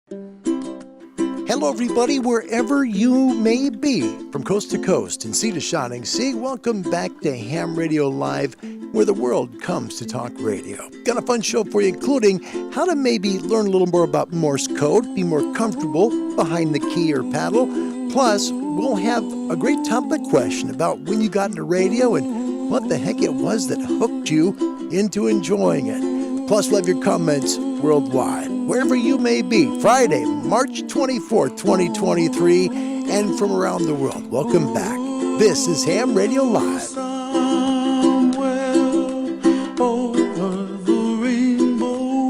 Hello, everybody, wherever you may be, from coast to coast and sea to shining sea. Welcome back to Ham Radio Live, where the world comes to talk radio. Got a fun show for you, including how to maybe learn a little more about Morse code, be more comfortable behind the key or paddle. Plus, we'll have a great topic question about when you got into radio and what the heck it was that hooked you into enjoying it. Plus, we'll have your comments worldwide, wherever you may be. Friday, March 24th, 2023, and from around the world. Welcome back. This is Ham Radio Live. Somewhere over the rainbow,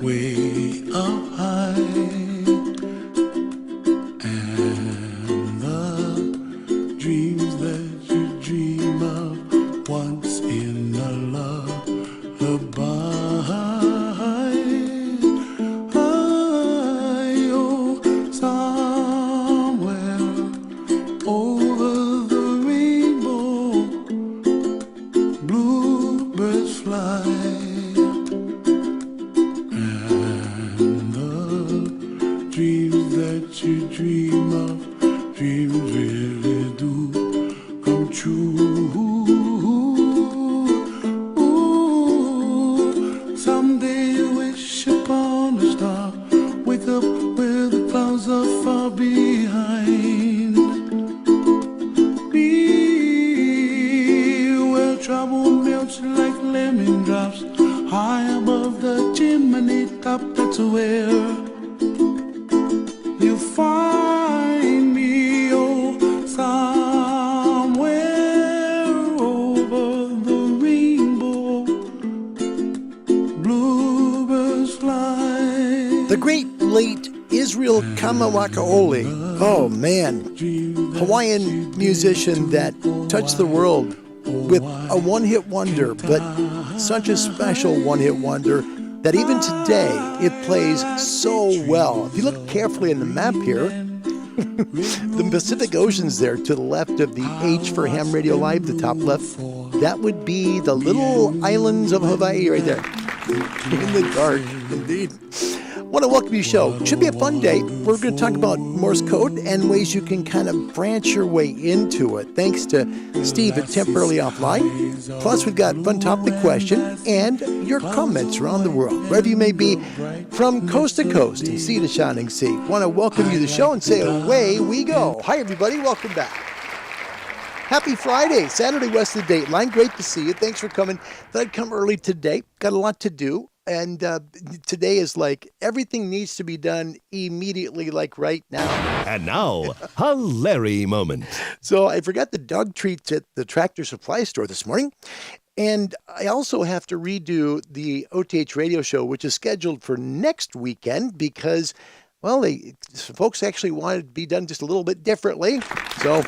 way up high, and the dreams that you dream of once in a lullaby. Oh man, Hawaiian musician that touched the world with a one-hit wonder, but such a special one-hit wonder that even today it plays so well. If you look carefully in the map here, the Pacific Ocean's there to the left of the H for Ham Radio Live, the top left. That would be the little islands of Hawaii right there. In the dark, indeed. I want to welcome you to the show. Should be a fun day. We're going to talk about Morse code and ways you can kind of branch your way into it. Thanks to Steve at Temporarily Offline. Plus, we've got fun topic question and your comments around the world, wherever you may be, from coast to coast and sea to shining sea. Want to welcome you to the show and say, away we go. Hi, everybody. Welcome back. Happy Friday, Saturday west of the Dateline. Great to see you. Thanks for coming. Thought I'd come early today. Got a lot to do. And today is like everything needs to be done immediately, like right now. And now, a Larry moment. So I forgot the dog treats at the Tractor Supply store this morning. And I also have to redo the OTH radio show, which is scheduled for next weekend because, well, folks actually wanted to be done just a little bit differently. So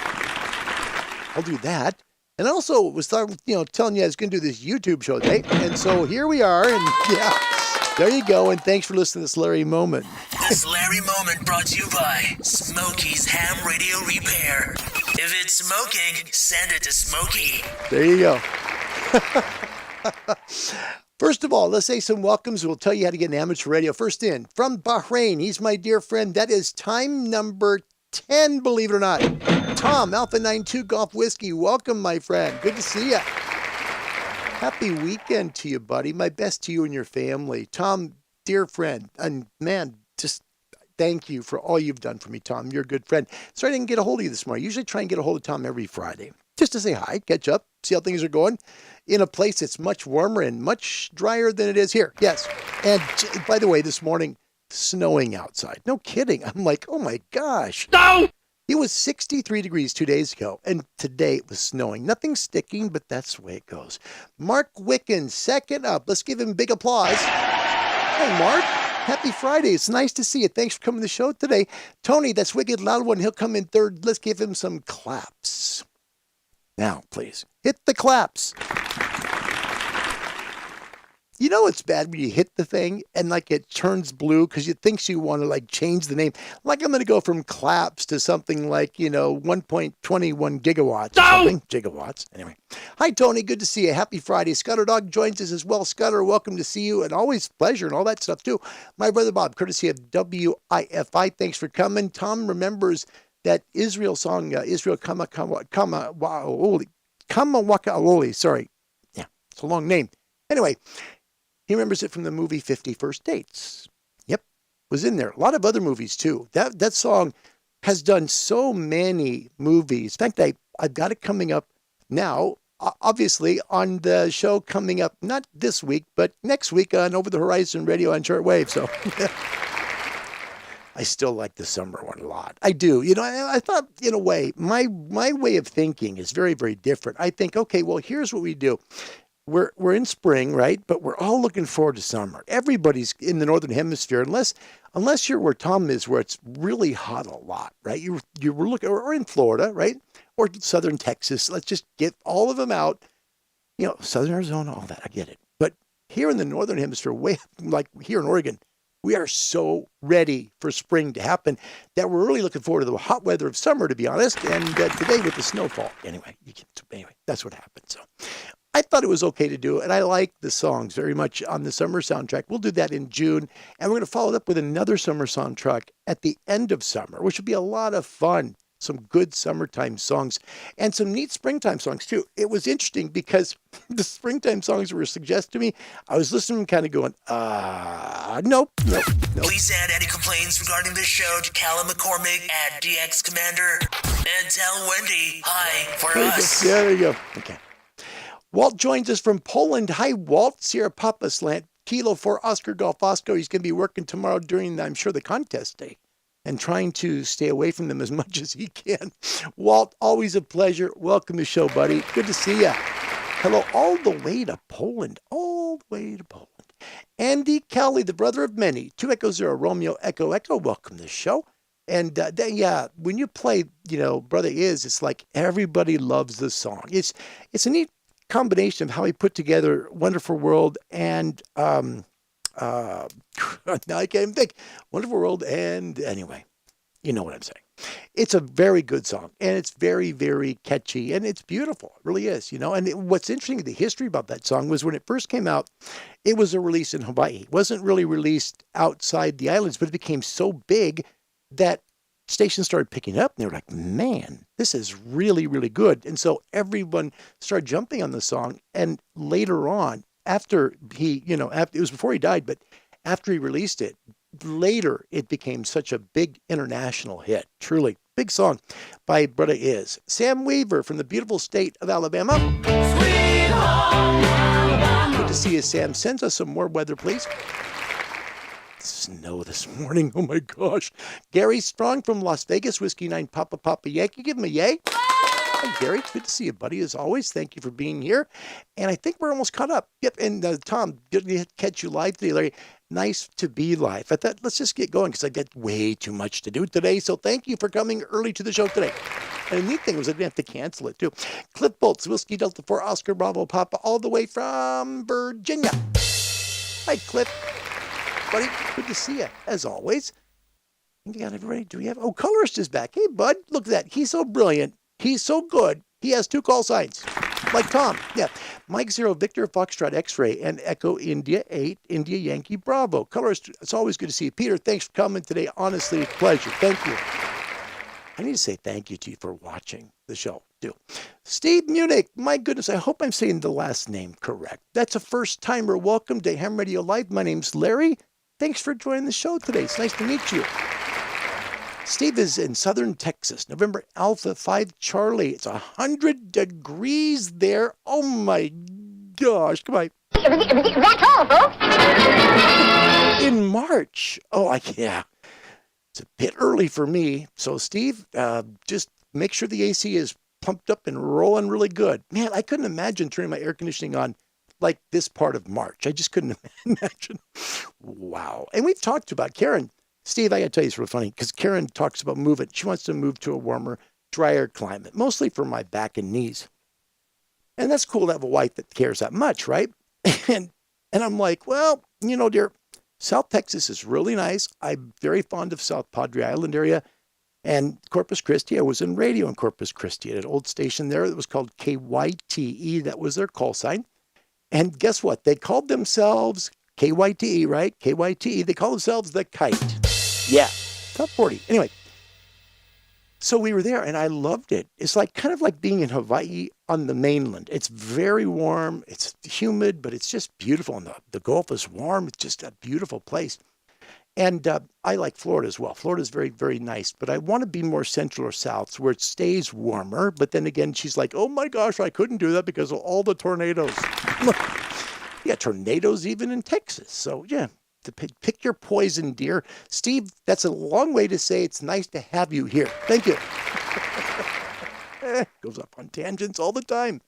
I'll do that. And also was telling you I was going to do this YouTube show today. And so here we are. And yeah, there you go. And thanks for listening to this Larry Moment. This Larry Moment brought to you by Smokey's Ham Radio Repair. If it's smoking, send it to Smokey. There you go. First of all, let's say some welcomes. We'll tell you how to get an amateur radio. First in, from Bahrain, he's my dear friend. That is time number 10, believe it or not. Tom, Alpha 92 Golf Whiskey, welcome, my friend. Good to see you. Happy weekend to you, buddy. My best to you and your family. Tom, dear friend, and man, just thank you for all you've done for me, Tom. You're a good friend. Sorry I didn't get a hold of you this morning. I usually try and get a hold of Tom every Friday, just to say hi, catch up, see how things are going in a place that's much warmer and much drier than it is here. Yes. And by the way, this morning, snowing outside. No kidding. I'm like, oh my gosh. No! It was 63 degrees 2 days ago, and today it was snowing. Nothing sticking, but that's the way it goes. Mark Wicken, second up. Let's give him big applause. Hey, Mark. Happy Friday. It's nice to see you. Thanks for coming to the show today. Tony, that's Wicked Loud One. He'll come in third. Let's give him some claps. Now, please, hit the claps. You know it's bad when you hit the thing and like it turns blue because it thinks you want to like change the name. Like I'm going to go from claps to something like, 1.21 gigawatts or something. Gigawatts. Anyway. Hi, Tony. Good to see you. Happy Friday. Scudder Dog joins us as well. Scudder, welcome to see you and always pleasure and all that stuff too. My brother Bob, courtesy of WIFI. Thanks for coming. Tom remembers that Israel song, Israel Kama Waka Aloli. Sorry. Yeah, it's a long name. Anyway. He remembers it from the movie 50 First Dates. Yep, was in there. A lot of other movies, too. That song has done so many movies. In fact, I've got it coming up now, obviously, on the show coming up, not this week, but next week on Over the Horizon Radio on Shortwave. So I still like the summer one a lot. I do. I thought, in a way, my way of thinking is very, very different. I think, okay, well, here's what we do. We're in spring, right? But we're all looking forward to summer. Everybody's in the Northern Hemisphere, unless you're where Tom is, where it's really hot a lot, right? You were looking, or in Florida, right? Or Southern Texas. Let's just get all of them out. Southern Arizona, all that. I get it. But here in the Northern Hemisphere, way like here in Oregon, we are so ready for spring to happen that we're really looking forward to the hot weather of summer, to be honest. And today with the snowfall. Anyway, that's what happened. So I thought it was okay to do, and I like the songs very much on the summer soundtrack. We'll do that in June, and we're going to follow it up with another summer soundtrack at the end of summer, which will be a lot of fun. Some good summertime songs and some neat springtime songs, too. It was interesting because the springtime songs were suggested to me. I was listening and kind of going, nope. Please add any complaints regarding this show to Callum McCormick at DX Commander and tell Wendy hi for us. There you go. Okay. Walt joins us from Poland. Hi, Walt. Sierra Papa Slant, Kilo 4 Oscar Golf Oscar. He's going to be working tomorrow during, I'm sure, the contest day and trying to stay away from them as much as he can. Walt, always a pleasure. Welcome to the show, buddy. Good to see you. Hello, all the way to Poland. Andy Kelly, the brother of many. 2 Echo 0 Romeo Echo Echo. Welcome to the show. And when you play, Brother Is, it's like everybody loves the song. It's a neat combination of how he put together Wonderful World and now I can't even think. Wonderful World and anyway, you know what I'm saying. It's a very good song and it's very, very catchy and it's beautiful. It really is, And what's interesting, the history about that song was when it first came out, it was a release in Hawaii. It wasn't really released outside the islands, but it became so big that stations started picking up and they were like, man, this is really, really good. And so everyone started jumping on the song. And later on, after he, it was before he died, but after he released it, later it became such a big international hit. Truly big song by Brother Is. Sam Weaver from the beautiful state of Alabama. Sweet home Alabama. Good to see you, Sam. Send us some more weather, please. Snow this morning. Oh my gosh. Gary Strong from Las Vegas, Whiskey 9 Papa Papa Yankee. Give him a yay. Hi, Gary. It's good to see you, buddy, as always. Thank you for being here. And I think we're almost caught up. Yep. And Tom, good to catch you live today, Larry. Nice to be live. I thought, let's just get going because I got way too much to do today. So thank you for coming early to the show today. And the neat thing was I didn't have to cancel it, too. Cliff Bolts, Whiskey Delta 4 Oscar Bravo Papa, all the way from Virginia. Hi, Cliff. Buddy, good to see you, as always. You got everybody? Do we have? Oh, Colorist is back. Hey, bud, look at that. He's so brilliant. He's so good. He has 2 call signs, like Tom. Yeah. Mike 0, Victor, Foxtrot, X-Ray, and Echo India 8, India Yankee Bravo. Colorist, it's always good to see you. Peter, thanks for coming today. Honestly, a pleasure. Thank you. I need to say thank you to you for watching the show, too. Steve Munich, my goodness, I hope I'm saying the last name correct. That's a first-timer. Welcome to Ham Radio Live. My name's Larry. Thanks for joining the show today. It's nice to meet you. Steve is in southern Texas, November Alpha 5 Charlie. It's 100 degrees there. Oh, my gosh. Come on. That's all, folks. In March. Oh, yeah. It's a bit early for me. So, Steve, just make sure the AC is pumped up and rolling really good. Man, I couldn't imagine turning my air conditioning on like this part of March. I just couldn't imagine. Wow. And we've talked about Karen. Steve, I got to tell you, it's real funny because Karen talks about moving. She wants to move to a warmer, drier climate, mostly for my back and knees. And that's cool to have a wife that cares that much, right? And And I'm like, well, dear, South Texas is really nice. I'm very fond of South Padre Island area. And Corpus Christi, I was in radio in Corpus Christi at an old station there that was called KYTE. That was their call sign. And guess what? They called themselves KYTE, right? KYTE. They call themselves the Kite. Yeah, top 40. Anyway, so we were there and I loved it. It's like kind of like being in Hawaii on the mainland. It's very warm. It's humid, but it's just beautiful. And the Gulf is warm. It's just a beautiful place. And I like Florida as well. Florida is very, very nice. But I want to be more central or south where it stays warmer. But then again, she's like, oh my gosh, I couldn't do that because of all the tornadoes. Yeah, tornadoes even in Texas. So yeah, pick your poison, dear. Steve, that's a long way to say it's nice to have you here. Thank you. Goes up on tangents all the time.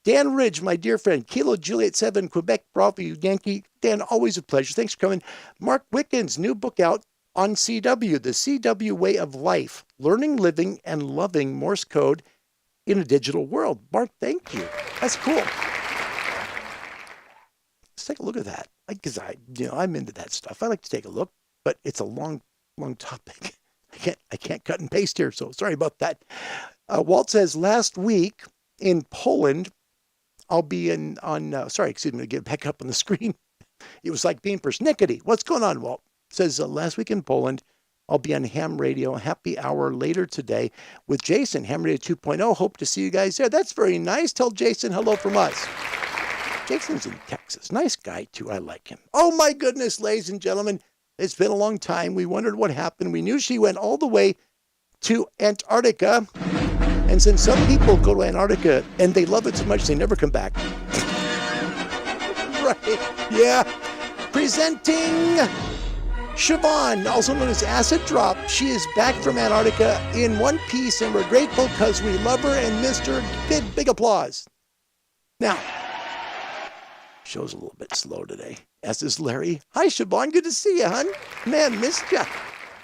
Dan Ridge, my dear friend. Kilo Juliet 7, Quebec, Bravo, Yankee. Dan, always a pleasure. Thanks for coming. Mark Wickens, new book out on CW, The CW Way of Life, Learning, Living, and Loving Morse Code in a Digital World. Mark, thank you. That's cool. Let's take a look at that. Because I'm into that stuff. I like to take a look, but it's a long topic. I can't cut and paste here, so sorry about that. Walt says, last week in Poland, I'll be get back up on the screen. It was like being persnickety. What's going on, Walt? Says, last week in Poland, I'll be on Ham Radio, happy hour later today with Jason, Ham Radio 2.0. Hope to see you guys there. That's very nice. Tell Jason hello from us. Jason's in Texas. Nice guy, too. I like him. Oh, my goodness, ladies and gentlemen. It's been a long time. We wondered what happened. We knew she went all the way to Antarctica. And since some people go to Antarctica and they love it so much, they never come back. Right. Yeah. Presenting Siobhan, also known as Acid Drop. She is back from Antarctica in one piece, and we're grateful because we love her and missed her. Big applause. Now, show's a little bit slow today, as is Larry. Hi, Siobhan. Good to see you, hon. Man, missed you.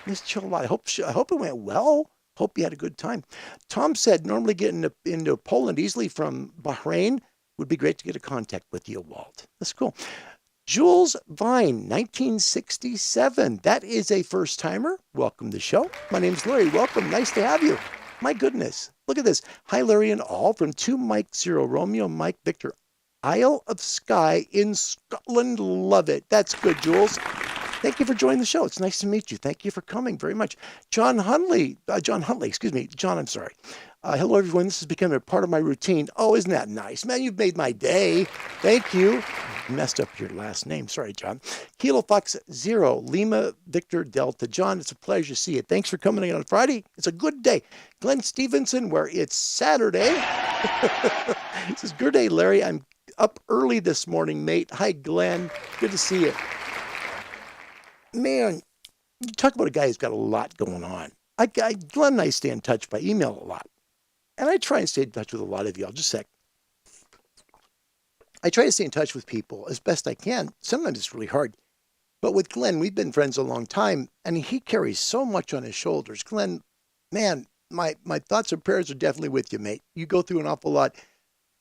Missed you a lot. I hope it went well. Hope you had a good time. Tom said, normally getting into Poland easily from Bahrain. Would be great to get a contact with you, Walt. That's cool. Jules Vine, 1967. That is a first-timer. Welcome to the show. My name's Larry. Welcome. Nice to have you. My goodness. Look at this. Hi, Larry and all from 2 Mike 0 Romeo Mike Victor. Isle of Skye in Scotland. Love it. That's good, Jules. Thank you for joining the show. It's nice to meet you. Thank you for coming very much. John, I'm sorry. Hello, everyone. This has become a part of my routine. Oh, isn't that nice? Man, you've made my day. Thank you. Messed up your last name. Sorry, John. Kilo Fox 0, Lima Victor Delta. John, it's a pleasure to see you. Thanks for coming in on Friday. It's a good day. Glenn Stevenson, where it's Saturday. He says, good day, Larry. I'm up early this morning, mate. Hi, Glenn. Good to see you. Man, you talk about a guy who's got a lot going on. Glenn and I stay in touch by email a lot. And I try and stay in touch with a lot of you. I'll just say, I try to stay in touch with people as best I can. Sometimes it's really hard. But with Glenn, we've been friends a long time, and he carries so much on his shoulders. Glenn, man, my thoughts and prayers are definitely with you, mate. You go through an awful lot.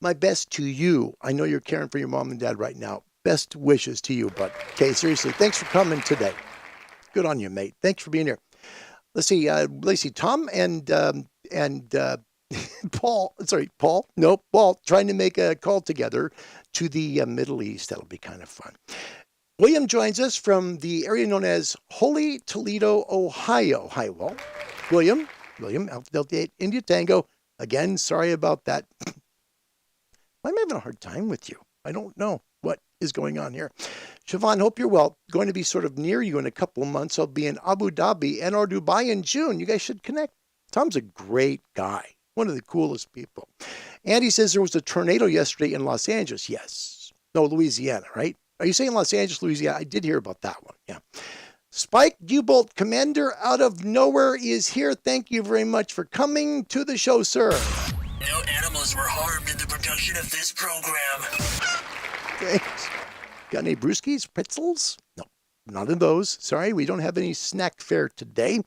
My best to you. I know you're caring for your mom and dad right now. Best wishes to you, bud. Okay, seriously, thanks for coming today. Good on you, mate. Thanks for being here. Let's see, Tom and Paul, Walt, trying to make a call together to the Middle East. That'll be kind of fun. William joins us from the area known as Holy Toledo, Ohio. Hi, Walt. William, Alpha Delta 8, India Tango. Again, sorry about that. I'm having a hard time with you. I don't know what is going on here. Siobhan, hope you're well. Going to be sort of near you in a couple of months. I'll be in Abu Dhabi and or Dubai in June. You guys should connect. Tom's a great guy. One of the coolest people. Andy says there was a tornado yesterday in Los Angeles. Yes. No, Louisiana, right? Are you saying Los Angeles, Louisiana? I did hear about that one. Yeah. Spike U-Bolt Commander out of nowhere is here. Thank you very much for coming to the show, sir. No animals were harmed in the production of this program. Thanks. Got any brewskis, pretzels? No, none of those. Sorry, we don't have any snack fare today.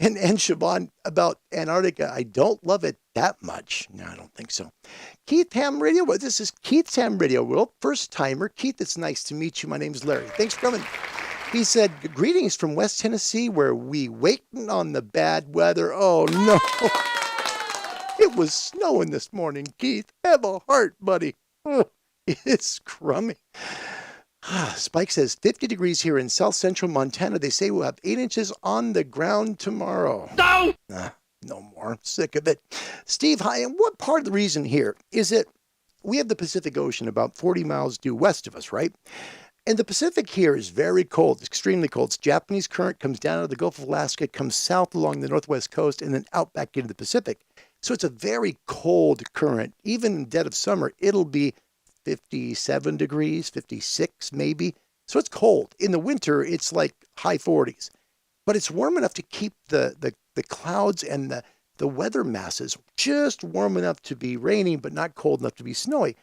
And Siobhan, about Antarctica, I don't love it, that much. No, I don't think so. Keith Ham Radio World. This is Keith's Ham Radio World. First timer. Keith, it's nice to meet you. My name's Larry. Thanks for coming. He said, greetings from West Tennessee, where we waiting on the bad weather. Oh, no. It was snowing this morning, Keith. Have a heart, buddy. Oh, it's crummy. Spike says, 50 degrees here in south central Montana. They say we'll have 8 inches on the ground tomorrow. No! No more. I'm sick of it. Steve, hi. And what part of the reason here is that we have the Pacific Ocean about 40 miles due west of us, right? And the Pacific here is very cold, extremely cold. It's Japanese current comes down out of the Gulf of Alaska, comes south along the northwest coast, and then out back into the Pacific. So it's a very cold current. Even in the dead of summer, it'll be 57 degrees, 56 maybe. So it's cold. In the winter, it's like high 40s. But it's warm enough to keep the clouds and the weather masses just warm enough to be raining, but not cold enough to be snowy.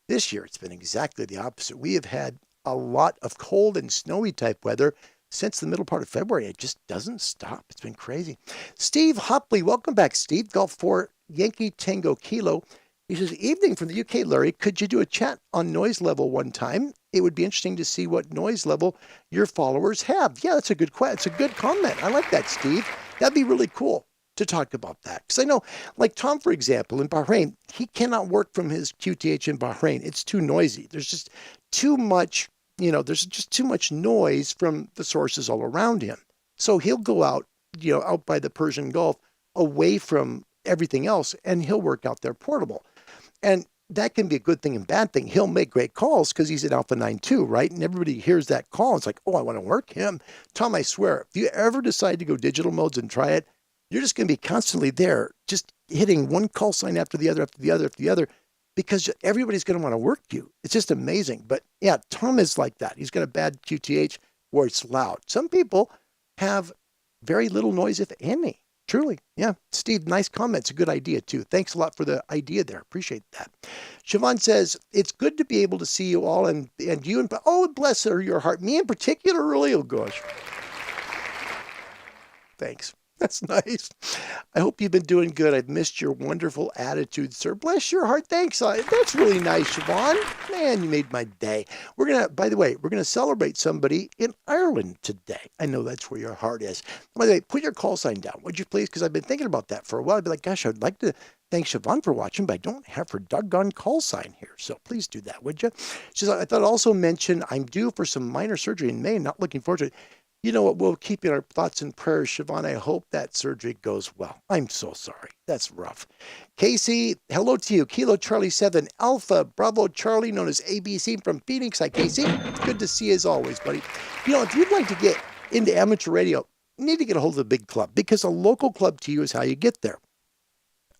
This year, it's been exactly the opposite. We have had a lot of cold and snowy type weather since the middle part of February. It just doesn't stop. It's been crazy. Steve Hopley, welcome back, Steve. Golf 4 Yankee Tango Kilo. He says, evening from the UK, Larry. Could you do a chat on noise level one time? It would be interesting to see what noise level your followers have. Yeah, that's a good question. It's a good comment. I like that, Steve. That'd be really cool to talk about that. Because I know, like Tom, for example, in Bahrain, he cannot work from his QTH in Bahrain. It's too noisy. There's just too much, there's just too much noise from the sources all around him. So he'll go out, out by the Persian Gulf, away from everything else, and he'll work out there portable. And that can be a good thing and bad thing. He'll make great calls because he's at Alpha 9.2, right? And everybody hears that call. It's like, oh, I want to work him. Tom, I swear, if you ever decide to go digital modes and try it, you're just going to be constantly there, just hitting one call sign after the other, after the other, after the other, because everybody's going to want to work you. It's just amazing. But yeah, Tom is like that. He's got a bad QTH where it's loud. Some people have very little noise, if any. Truly. Yeah. Steve, nice comment. It's a good idea, too. Thanks a lot for the idea there. Appreciate that. Siobhan says, it's good to be able to see you all and you. And oh, bless her, your heart. Me in particular, really? Oh, gosh. Thanks. That's nice. I hope you've been doing good. I've missed your wonderful attitude, sir. Bless your heart. Thanks. That's really nice, Siobhan. Man, you made my day. By the way, we're going to celebrate somebody in Ireland today. I know that's where your heart is. By the way, put your call sign down, would you please? Because I've been thinking about that for a while. I'd be like, gosh, I'd like to thank Siobhan for watching, but I don't have her doggone call sign here. So please do that, would you? She says, I thought I'd also mention I'm due for some minor surgery in May. Not looking forward to it. You know what? We'll keep in our thoughts and prayers, Siobhan. I hope that surgery goes well. I'm so sorry. That's rough. Casey, hello to you. Kilo Charlie 7, Alpha Bravo Charlie, known as ABC from Phoenix. Hi, Casey. Good to see you as always, buddy. If you'd like to get into amateur radio, you need to get a hold of the big club because a local club to you is how you get there.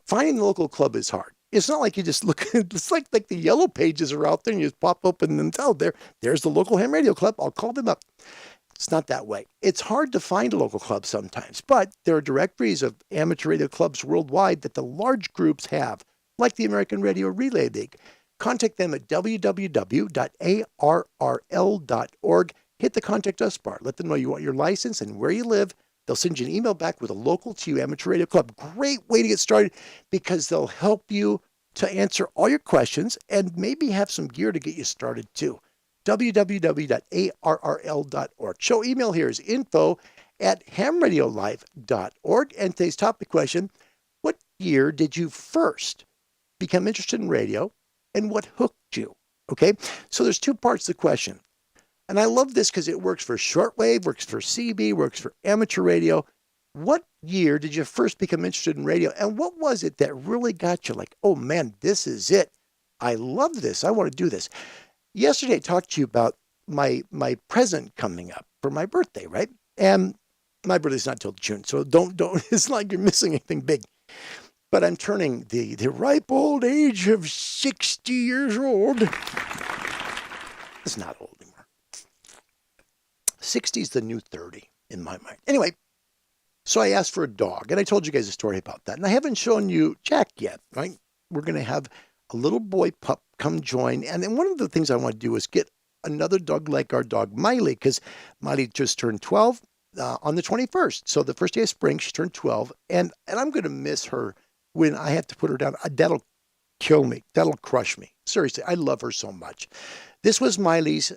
Finding the local club is hard. It's not like you just look, it's like the yellow pages are out there and you just pop open and tell there's the local ham radio club. I'll call them up. It's not that way. It's hard to find a local club sometimes, but there are directories of amateur radio clubs worldwide that the large groups have, like the American Radio Relay League. Contact them at www.arrl.org. Hit the Contact Us bar. Let them know you want your license and where you live. They'll send you an email back with a local to you amateur radio club. Great way to get started because they'll help you to answer all your questions and maybe have some gear to get you started too. www.arrl.org. Show email here is info@hamradiolive.org. And today's topic question, what year did you first become interested in radio and what hooked you? Okay, so there's two parts to the question. And I love this because it works for shortwave, works for CB, works for amateur radio. What year did you first become interested in radio? And what was it that really got you like, oh man, this is it. I love this. I want to do this. Yesterday, I talked to you about my present coming up for my birthday, right? And my birthday's not till June, so don't. It's not like you're missing anything big. But I'm turning the ripe old age of 60 years old. It's not old anymore. 60 is the new 30 in my mind. Anyway, so I asked for a dog, and I told you guys a story about that. And I haven't shown you Jack yet, right? We're going to have a little boy pup come join. And then one of the things I want to do is get another dog like our dog Miley, because Miley just turned 12 on the 21st. So the first day of spring, she turned 12. And I'm going to miss her when I have to put her down, that'll kill me. That'll crush me. Seriously, I love her so much. This was Miley's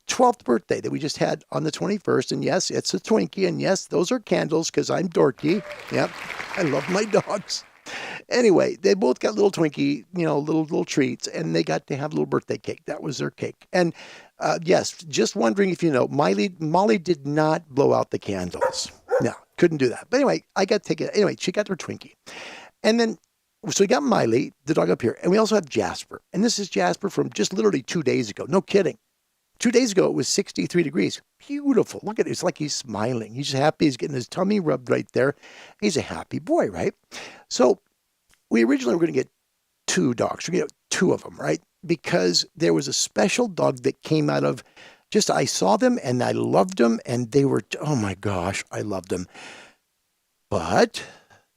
12th birthday that we just had on the 21st. And yes, it's a Twinkie. And yes, those are candles because I'm dorky. Yep, I love my dogs. Anyway, they both got little Twinkie, little treats, and they got to have a little birthday cake. That was their cake. And yes, just wondering if you know, Molly did not blow out the candles. No, couldn't do that. But anyway, I got to take it. Anyway, she got her Twinkie. And then, so we got Miley, the dog up here, and we also have Jasper. And this is Jasper from just literally 2 days ago. No kidding. 2 days ago, it was 63 degrees. Beautiful. Look at it. It's like he's smiling. He's happy. He's getting his tummy rubbed right there. He's a happy boy, right? So we originally were going to get 2 dogs. We're going to get 2 of them, right? Because there was a special dog that came out of I saw them and I loved them. And they were, oh my gosh, I loved them. But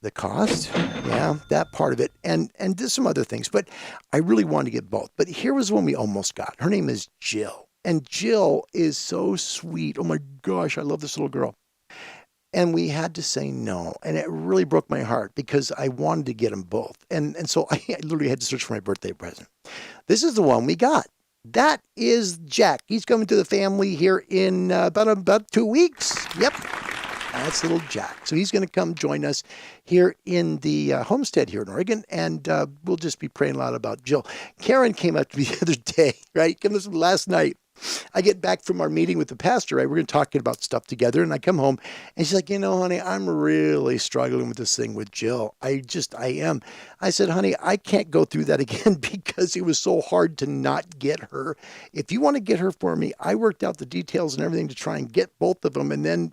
the cost, yeah, that part of it. And there's some other things. But I really wanted to get both. But here was one we almost got. Her name is Jill. And Jill is so sweet. Oh my gosh, I love this little girl. And we had to say no. And it really broke my heart because I wanted to get them both. And so I literally had to search for my birthday present. This is the one we got. That is Jack. He's coming to the family here in about 2 weeks. Yep. That's little Jack. So he's going to come join us here in the homestead here in Oregon, and we'll just be praying a lot about Jill. Karen came up to me the other day, right? Came up last night. I get back from our meeting with the pastor, right? We're going to talking about stuff together, and I come home, and she's like, honey, I'm really struggling with this thing with Jill. I am. I said, honey, I can't go through that again because it was so hard to not get her. If you want to get her for me, I worked out the details and everything to try and get both of them, and then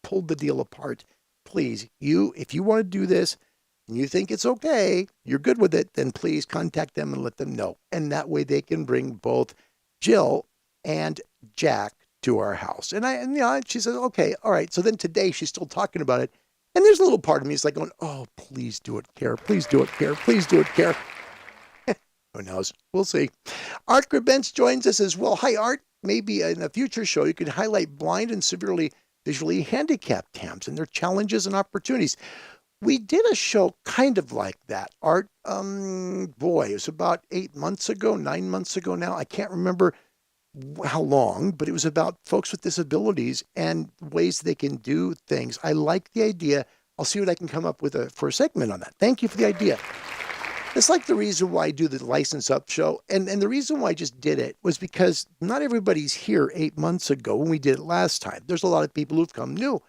pulled the deal apart. Please, if you want to do this and you think it's okay, you're good with it, then please contact them and let them know. And that way they can bring both Jill and Jack to our house. And she says, okay, all right. So then today she's still talking about it. And there's a little part of me is like going, oh, please do it, Care. Please do it, Care. Please do it, Care. Who knows? We'll see. Art Grabentz joins us as well. Hi, Art. Maybe in a future show, you could highlight blind and severely visually handicapped hams and their challenges and opportunities. We did a show kind of like that, Art. It was about 9 months ago now. I can't remember how long, but it was about folks with disabilities and ways they can do things. I like the idea. I'll see what I can come up with for a segment on that. Thank you for the idea. It's like the reason why I do the License Up show. And the reason why I just did it was because not everybody's here 8 months ago when we did it last time. There's a lot of people who've come new.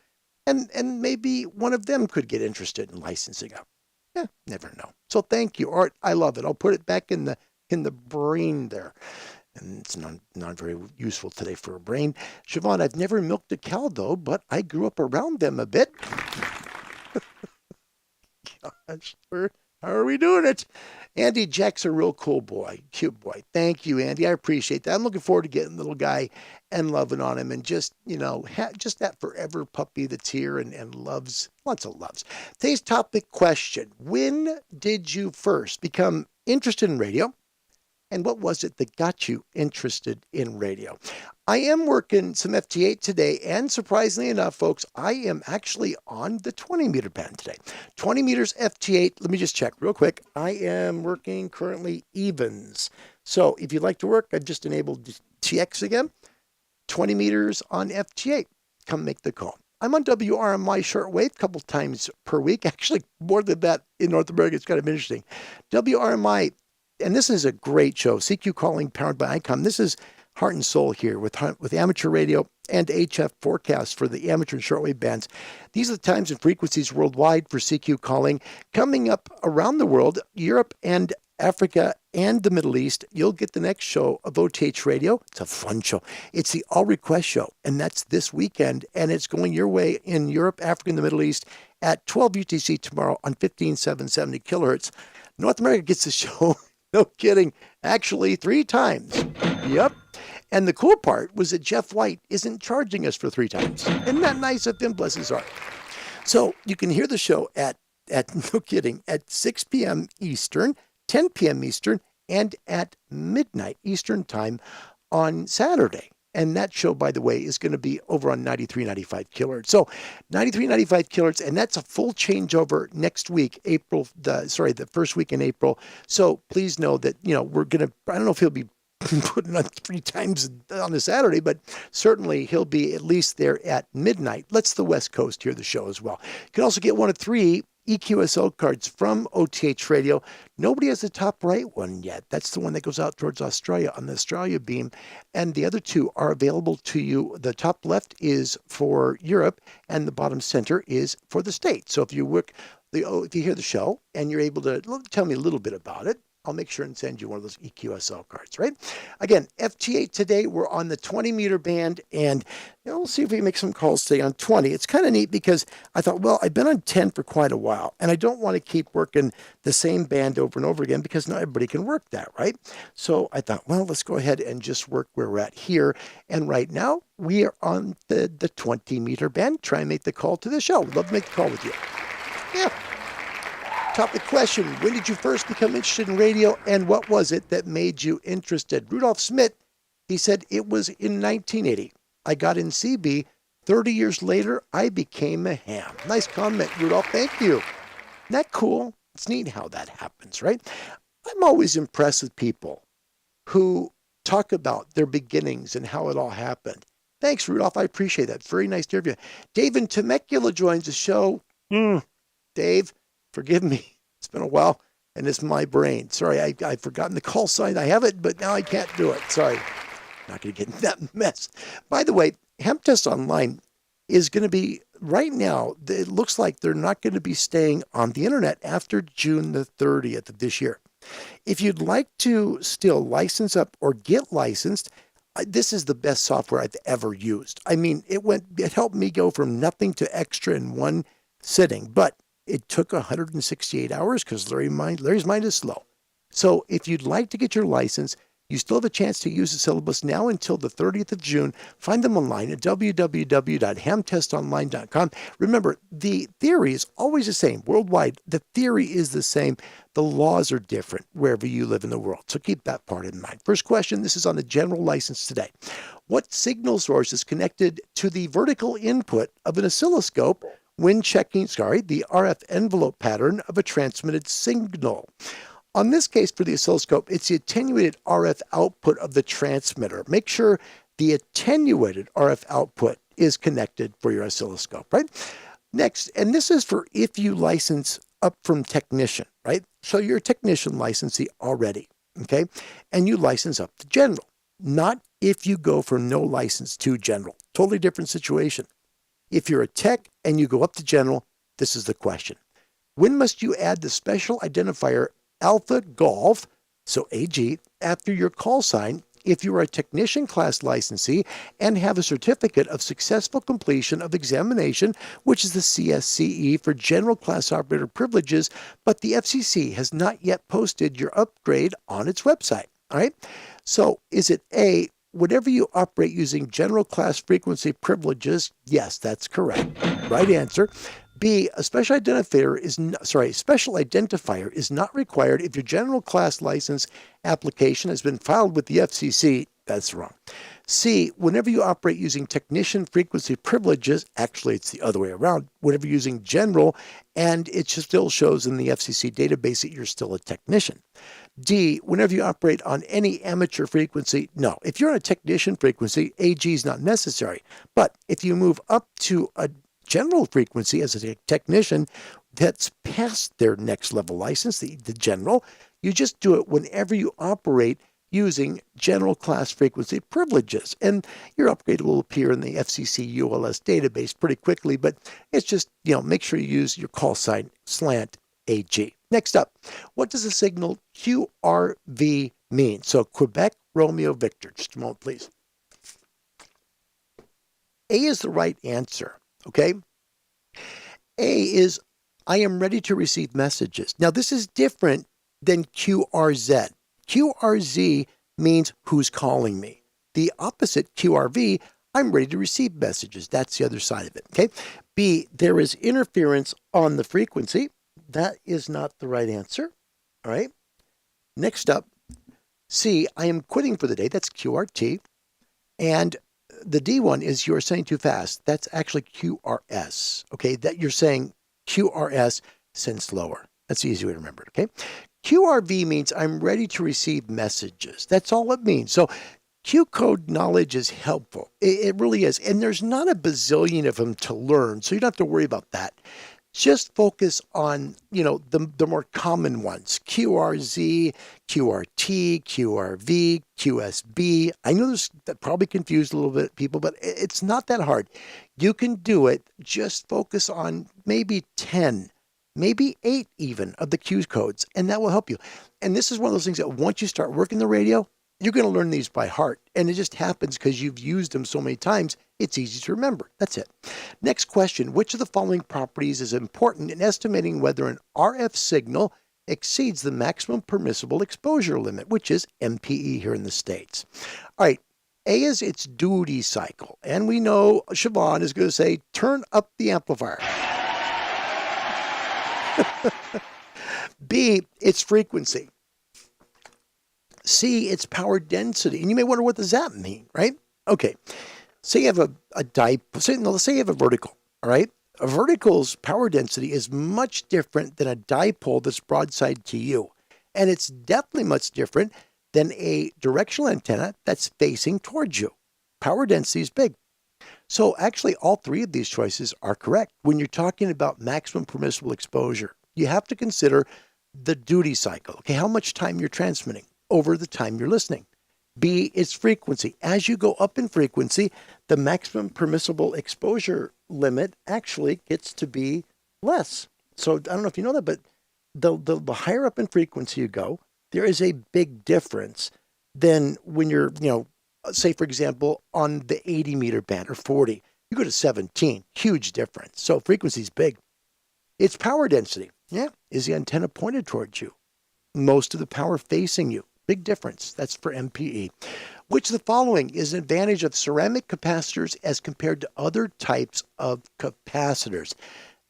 And maybe one of them could get interested in licensing up. Yeah, never know. So thank you, Art. I love it. I'll put it back in the brain there. And it's not very useful today for a brain. Siobhan, I've never milked a cow, though, but I grew up around them a bit. Gosh, how are we doing it? Andy, Jack's a real cool boy, cute boy. Thank you, Andy. I appreciate that. I'm looking forward to getting the little guy and loving on him and just, just that forever puppy that's here and loves, lots of loves. Today's topic question: when did you first become interested in radio? And what was it that got you interested in radio? I am working some FT8 today, and surprisingly enough, folks, I am actually on the 20-meter band today. 20 meters FT8. Let me just check real quick. I am working currently evens. So if you'd like to work, I've just enabled TX again. 20 meters on FT8. Come make the call. I'm on WRMI shortwave a couple times per week. Actually, more than that in North America. It's kind of interesting. WRMI. And this is a great show, CQ Calling, powered by Icom. This is heart and soul here with amateur radio and HF forecasts for the amateur and shortwave bands. These are the times and frequencies worldwide for CQ Calling. Coming up around the world, Europe and Africa and the Middle East, you'll get the next show of OTH Radio. It's a fun show. It's the All Request Show, and that's this weekend, and it's going your way in Europe, Africa, and the Middle East at 12 UTC tomorrow on 15770 kilohertz. North America gets the show. No kidding. Actually, 3 times. Yep. And the cool part was that Jeff White isn't charging us for 3 times. Isn't that nice of him? Bless his heart. So you can hear the show at no kidding, at 6 p.m. Eastern, 10 p.m. Eastern, and at midnight Eastern time on Saturday. And that show, by the way, is going to be over on 93.95 kilohertz. So 93.95 kilohertz, and that's a full changeover next week, the first week in April. So please know that, we're going to, I don't know if he'll be putting on 3 times on a Saturday, but certainly he'll be at least there at midnight. Let's the West Coast hear the show as well. You can also get one of 3 EQSL cards from OTH Radio. Nobody has the top right one yet. That's the one that goes out towards Australia on the Australia beam. And the other 2 are available to you. The top left is for Europe and the bottom center is for the States. So if you hear the show and you're able to tell me a little bit about it, I'll make sure and send you one of those EQSL cards, right? Again, FT8 today, we're on the 20-meter band, and we'll see if we can make some calls today on 20. It's kind of neat because I thought, well, I've been on 10 for quite a while, and I don't want to keep working the same band over and over again because not everybody can work that, right? So I thought, well, let's go ahead and just work where we're at here. And right now, we are on the 20-meter band. Try and make the call to the show. We'd love to make the call with you. Yeah. Topic question, when did you first become interested in radio, and what was it that made you interested? Rudolph Smith, he said, it was in 1980. I got in CB. 30 years later, I became a ham. Nice comment, Rudolph. Thank you. Isn't that cool? It's neat how that happens, right? I'm always impressed with people who talk about their beginnings and how it all happened. Thanks, Rudolph. I appreciate that. Very nice to hear you. Dave in Temecula joins the show. Dave, forgive me. It's been a while, and it's my brain. Sorry, I've forgotten the call sign. I have it, but now I can't do it. Sorry. Not going to get in that mess. By the way, Hemp Test Online is going to be, right now, it looks like they're not going to be staying on the internet after June the 30th of this year. If you'd like to still license up or get licensed, this is the best software I've ever used. I mean, it helped me go from nothing to extra in one sitting, but it took 168 hours because Larry's mind is slow. So if you'd like to get your license, you still have a chance to use the syllabus now until the 30th of June. Find them online at www.hamtestonline.com. Remember, the theory is always the same. Worldwide, the theory is the same. The laws are different wherever you live in the world. So keep that part in mind. First question, this is on the general license today. What signal source is connected to the vertical input of an oscilloscope when checking, the RF envelope pattern of a transmitted signal? On this case for the oscilloscope, it's the attenuated RF output of the transmitter. Make sure the attenuated RF output is connected for your oscilloscope, right? Next, and this is for if you license up from technician, right? So you're a technician licensee already, okay? And you license up to general, not if you go from no license to general. Totally different situation. If you're a tech and you go up to general, this is the question. When must you add the special identifier Alpha Golf, so AG, after your call sign if you are a technician class licensee and have a certificate of successful completion of examination, which is the CSCE for general class operator privileges, but the FCC has not yet posted your upgrade on its website. All right. So is it A, whatever you operate using general class frequency privileges? Yes, that's correct. Right answer. B, a special identifier is not required if your general class license application has been filed with the FCC. That's wrong. C, whenever you operate using technician frequency privileges, actually it's the other way around, whenever you're using general, and it still shows in the FCC database that you're still a technician. D, whenever you operate on any amateur frequency, no. If you're on a technician frequency, AG is not necessary. But if you move up to a general frequency as a technician that's past their next level license, the general, you just do it whenever you operate using general class frequency privileges. And your upgrade will appear in the FCC ULS database pretty quickly, but it's just, make sure you use your call sign slant AG. Next up, what does the signal QRV mean? So Quebec Romeo Victor. Just a moment, please. A is the right answer. Okay. A is, I am ready to receive messages. Now, this is different than QRZ. QRZ means who's calling me. The opposite, QRV, I'm ready to receive messages. That's the other side of it. Okay. B, there is interference on the frequency. That is not the right answer. All right. Next up, C, I am quitting for the day. That's QRT. And the D one is you're saying too fast. That's actually QRS. Okay, that you're saying QRS, send slower. That's the easy way to remember it. Okay, QRV means I'm ready to receive messages. That's all it means. So Q code knowledge is helpful. It really is. And there's not a bazillion of them to learn, so you don't have to worry about that. Just focus on, the more common ones. QRZ, QRT, QRV, QSB. I know that probably confused a little bit people, but it's not that hard. You can do it. Just focus on maybe 10, maybe 8 even of the Q codes, and that will help you. And this is one of those things that once you start working the radio, you're going to learn these by heart. And it just happens because you've used them so many times, it's easy to remember. That's it. Next question. Which of the following properties is important in estimating whether an RF signal exceeds the maximum permissible exposure limit, which is MPE here in the States? All right. A is its duty cycle. And we know Siobhan is going to say, turn up the amplifier. B, its frequency. C, its power density. And you may wonder, what does that mean, right? Okay. Say you have a dipole. Let's say you have a vertical, all right? A vertical's power density is much different than a dipole that's broadside to you. And it's definitely much different than a directional antenna that's facing towards you. Power density is big. So actually, all 3 of these choices are correct. When you're talking about maximum permissible exposure, you have to consider the duty cycle. Okay, how much time you're transmitting over the time you're listening. B, its frequency. As you go up in frequency, the maximum permissible exposure limit actually gets to be less. So I don't know if you know that, but the higher up in frequency you go, there is a big difference than when you're, say, for example, on the 80 meter band or 40. You go to 17, huge difference. So frequency is big. Its power density. Yeah. Is the antenna pointed towards you? Most of the power facing you. Big difference. That's for MPE. Which of the following is an advantage of ceramic capacitors as compared to other types of capacitors?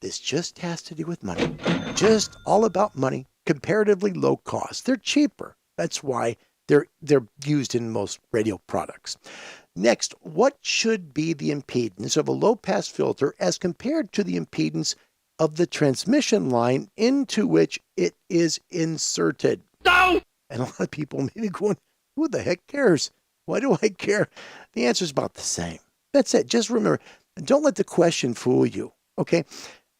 This just has to do with money. Just all about money. Comparatively low cost. They're cheaper. That's why they're used in most radio products. Next, what should be the impedance of a low-pass filter as compared to the impedance of the transmission line into which it is inserted? No! And a lot of people may be going, who the heck cares? Why do I care? The answer is about the same. That's it. Just remember, don't let the question fool you, okay?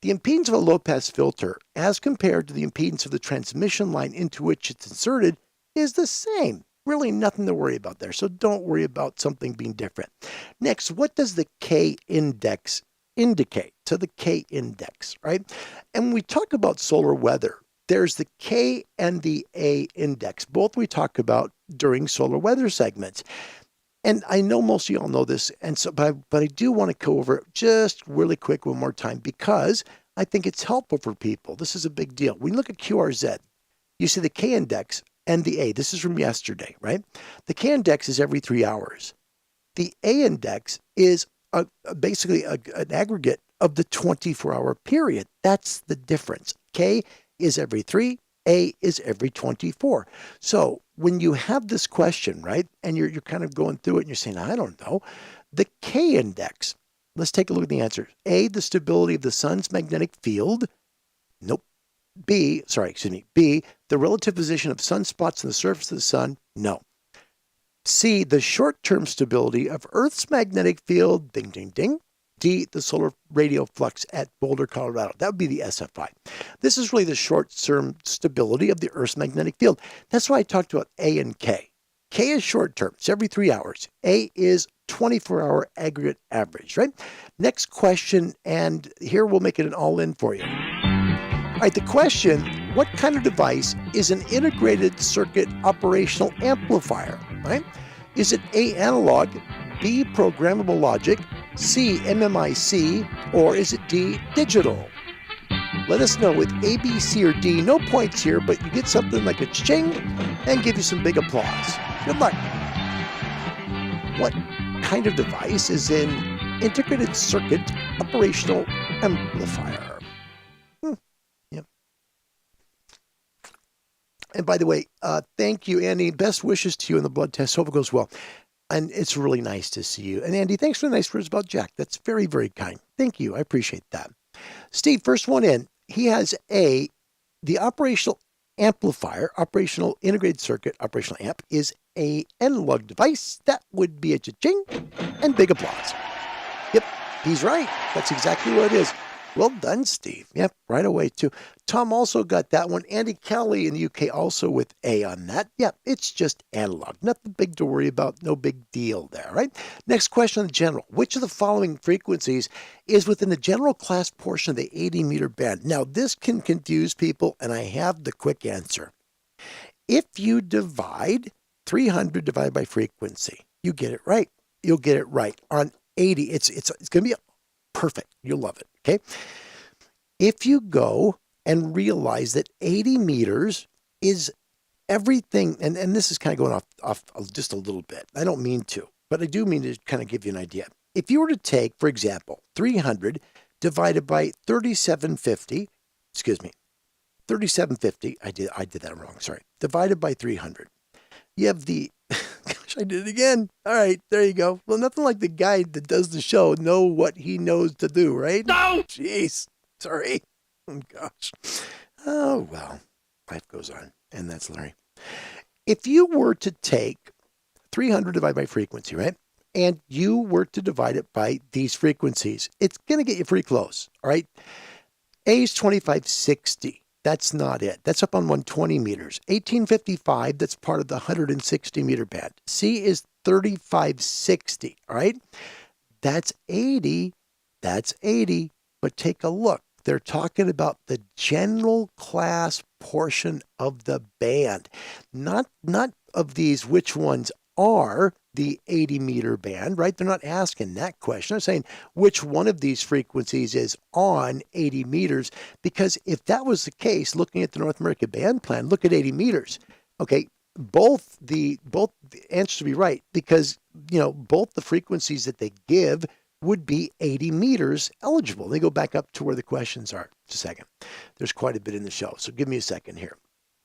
The impedance of a low-pass filter as compared to the impedance of the transmission line into which it's inserted is the same. Really nothing to worry about there, so don't worry about something being different. Next, what does the K index indicate? So the K index, right? And when we talk about solar weather, there's the K and the A index. Both we talk about during solar weather segments. And I know most of y'all know this, and so, but I do want to go over it just really quick one more time because I think it's helpful for people. This is a big deal. When you look at QRZ, you see the K index and the A. This is from yesterday, right? The K index is every 3 hours. The A index is basically an aggregate of the 24-hour period. That's the difference. K is every 3, A is every 24. So when you have this question, right, and you're kind of going through it and you're saying, I don't know, the K index, let's take a look at the answers. A, the stability of the sun's magnetic field. Nope. B, the relative position of sunspots on the surface of the sun. No. C, the short-term stability of Earth's magnetic field. Ding, ding, ding. D, the solar radio flux at Boulder, Colorado. That would be the SFI. This is really the short-term stability of the Earth's magnetic field. That's why I talked about A and K. K is short-term. It's every 3 hours. A is 24-hour aggregate average, right? Next question, and here we'll make it an all-in for you. All right, the question, what kind of device is an integrated circuit operational amplifier, right? Is it A, analog, B, programmable logic, C, MMIC, or is it D, digital? Let us know with A, B, C, or D. No points here, but you get something like a ching and give you some big applause. Good luck. What kind of device is an integrated circuit operational amplifier? Yep. And by the way, thank you, Annie. Best wishes to you in the blood test. Hope it goes well. And it's really nice to see you. And Andy, thanks for the nice words about Jack. That's very, very kind. Thank you. I appreciate that. Steve, first one in. He has the operational amplifier, operational integrated circuit, operational amp, is a analog device. That would be a cha-ching and big applause. Yep, he's right. That's exactly what it is. Well done, Steve. Yep, right away, too. Tom also got that one. Andy Kelly in the UK also with A on that. Yep, it's just analog. Nothing big to worry about. No big deal there, right? Next question on the general. Which of the following frequencies is within the general class portion of the 80 meter band? Now, this can confuse people, and I have the quick answer. If you divide 300 divided by frequency, you get it right. You'll get it right. On 80, it's going to be perfect. You'll love it. Okay. If you go and realize that 80 meters is everything, and this is kind of going off just a little bit. I don't mean to, but I do mean to kind of give you an idea. If you were to take, for example, 300 divided by 3750, 3750, I did that wrong, sorry, divided by 300. You have gosh, I did it again. All right, there you go. Well, nothing like the guy that does the show know what he knows to do, right? No! Jeez, sorry. Oh, gosh. Oh, well, life goes on, and that's Larry. If you were to take 300 divided by frequency, right, and you were to divide it by these frequencies, it's going to get you pretty close, all right? A is 2560. That's not it. That's up on 120 meters. 1855, that's part of the 160 meter band. C is 3560, all right? That's 80. That's 80. But take a look. They're talking about the general class portion of the band. Not of these which ones are the 80 meter band, right? They're not asking that question. They're saying which one of these frequencies is on 80 meters, because if that was the case, looking at the North American band plan, look at 80 meters. Okay, both the answers to be right, because both the frequencies that they give would be 80 meters eligible. They go back up to where the questions are. Just a second. There's quite a bit in the show, so give me a second here.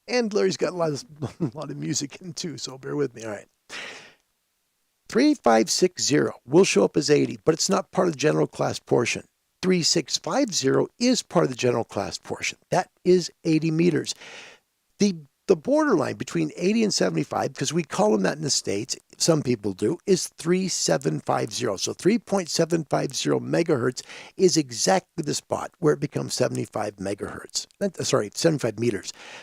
And Larry's got a lot of music in too, so bear with me. All right. 3560 will show up as 80, but it's not part of the general class portion. 3650 is part of the general class portion. That is 80 meters. The borderline between 80 and 75, because we call them that in the States, some people do, is 3750. So 3.750 megahertz is exactly the spot where it becomes 75 meters.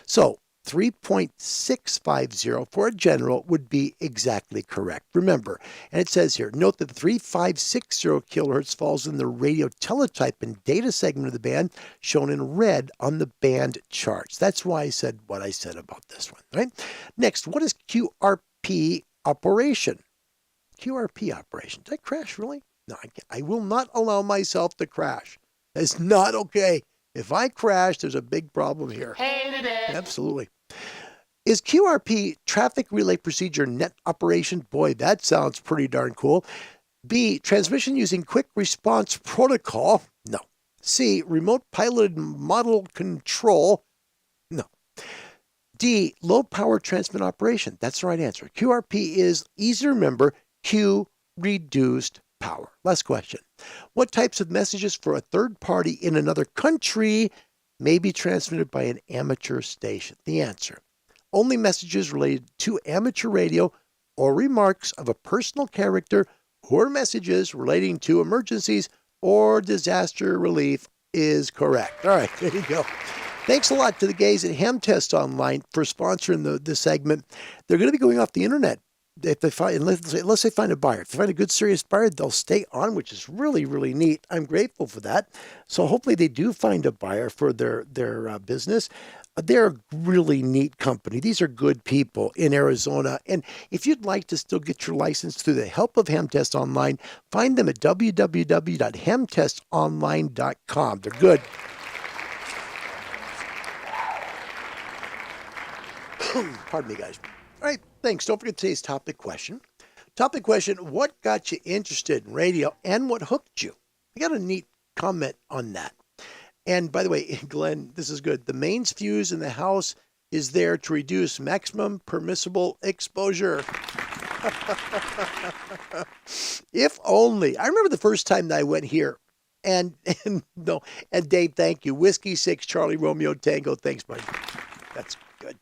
So 3.650 for a general would be exactly correct. Remember, and it says here, note that the 3560 kilohertz falls in the radio teletype and data segment of the band shown in red on the band charts. That's why I said what I said about this one, right? Next, what is QRP operation? QRP operation. Did I crash, really? No, I will not allow myself to crash. It's not okay. If I crash, there's a big problem here. Hated it. Absolutely. Is QRP traffic relay procedure net operation? Boy, that sounds pretty darn cool. B, transmission using quick response protocol? No. C, remote piloted model control? No. D, low power transmit operation? That's the right answer. QRP is, easy to remember, Q reduced power. Last question. What types of messages for a third party in another country may be transmitted by an amateur station? The answer. Only messages related to amateur radio or remarks of a personal character or messages relating to emergencies or disaster relief is correct. All right, there you go. Thanks a lot to the guys at Hamtest Online for sponsoring this segment. They're going to be going off the internet. If they find, unless they find a buyer. If they find a good, serious buyer, they'll stay on, which is really, really neat. I'm grateful for that. So hopefully they do find a buyer for their business. They're a really neat company. These are good people in Arizona. And if you'd like to still get your license through the help of Hamtest Online, find them at www.hamtestonline.com. They're good. Pardon me, guys. All right, thanks. Don't forget today's topic question. Topic question, what got you interested in radio and what hooked you? I got a neat comment on that. And by the way, Glenn, this is good. The mains fuse in the house is there to reduce maximum permissible exposure. If only. I remember the first time that I went here. And no, and Dave, thank you. Whiskey 6, Charlie Romeo Tango. Thanks, buddy. That's good.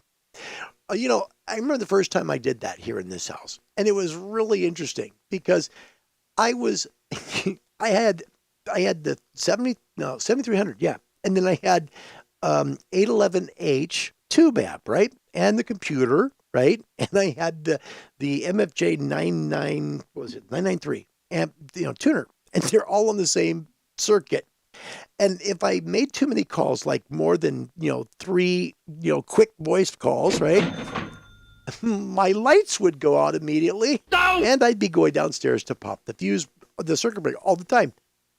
You know, I remember the first time I did that here in this house. And it was really interesting because I was I had the 7300, yeah. And then I had 811H tube amp, right? And the computer, right? And I had the MFJ 993 amp, tuner. And they're all on the same circuit. And if I made too many calls, like more than, 3, quick voice calls, right? My lights would go out immediately. No! And I'd be going downstairs to pop the fuse, the circuit breaker all the time.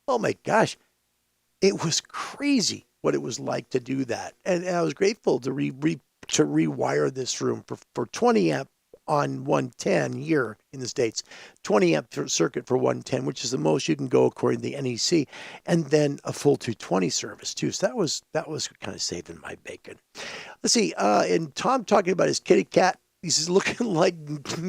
Oh my gosh. It was crazy what it was like to do that. And I was grateful to rewire this room for 20 amp on 110 here in the States, 20 amp circuit for 110, which is the most you can go according to the NEC, and then a full 220 service too. So that was kind of saving my bacon. Let's see, and Tom talking about his kitty cat. He's looking like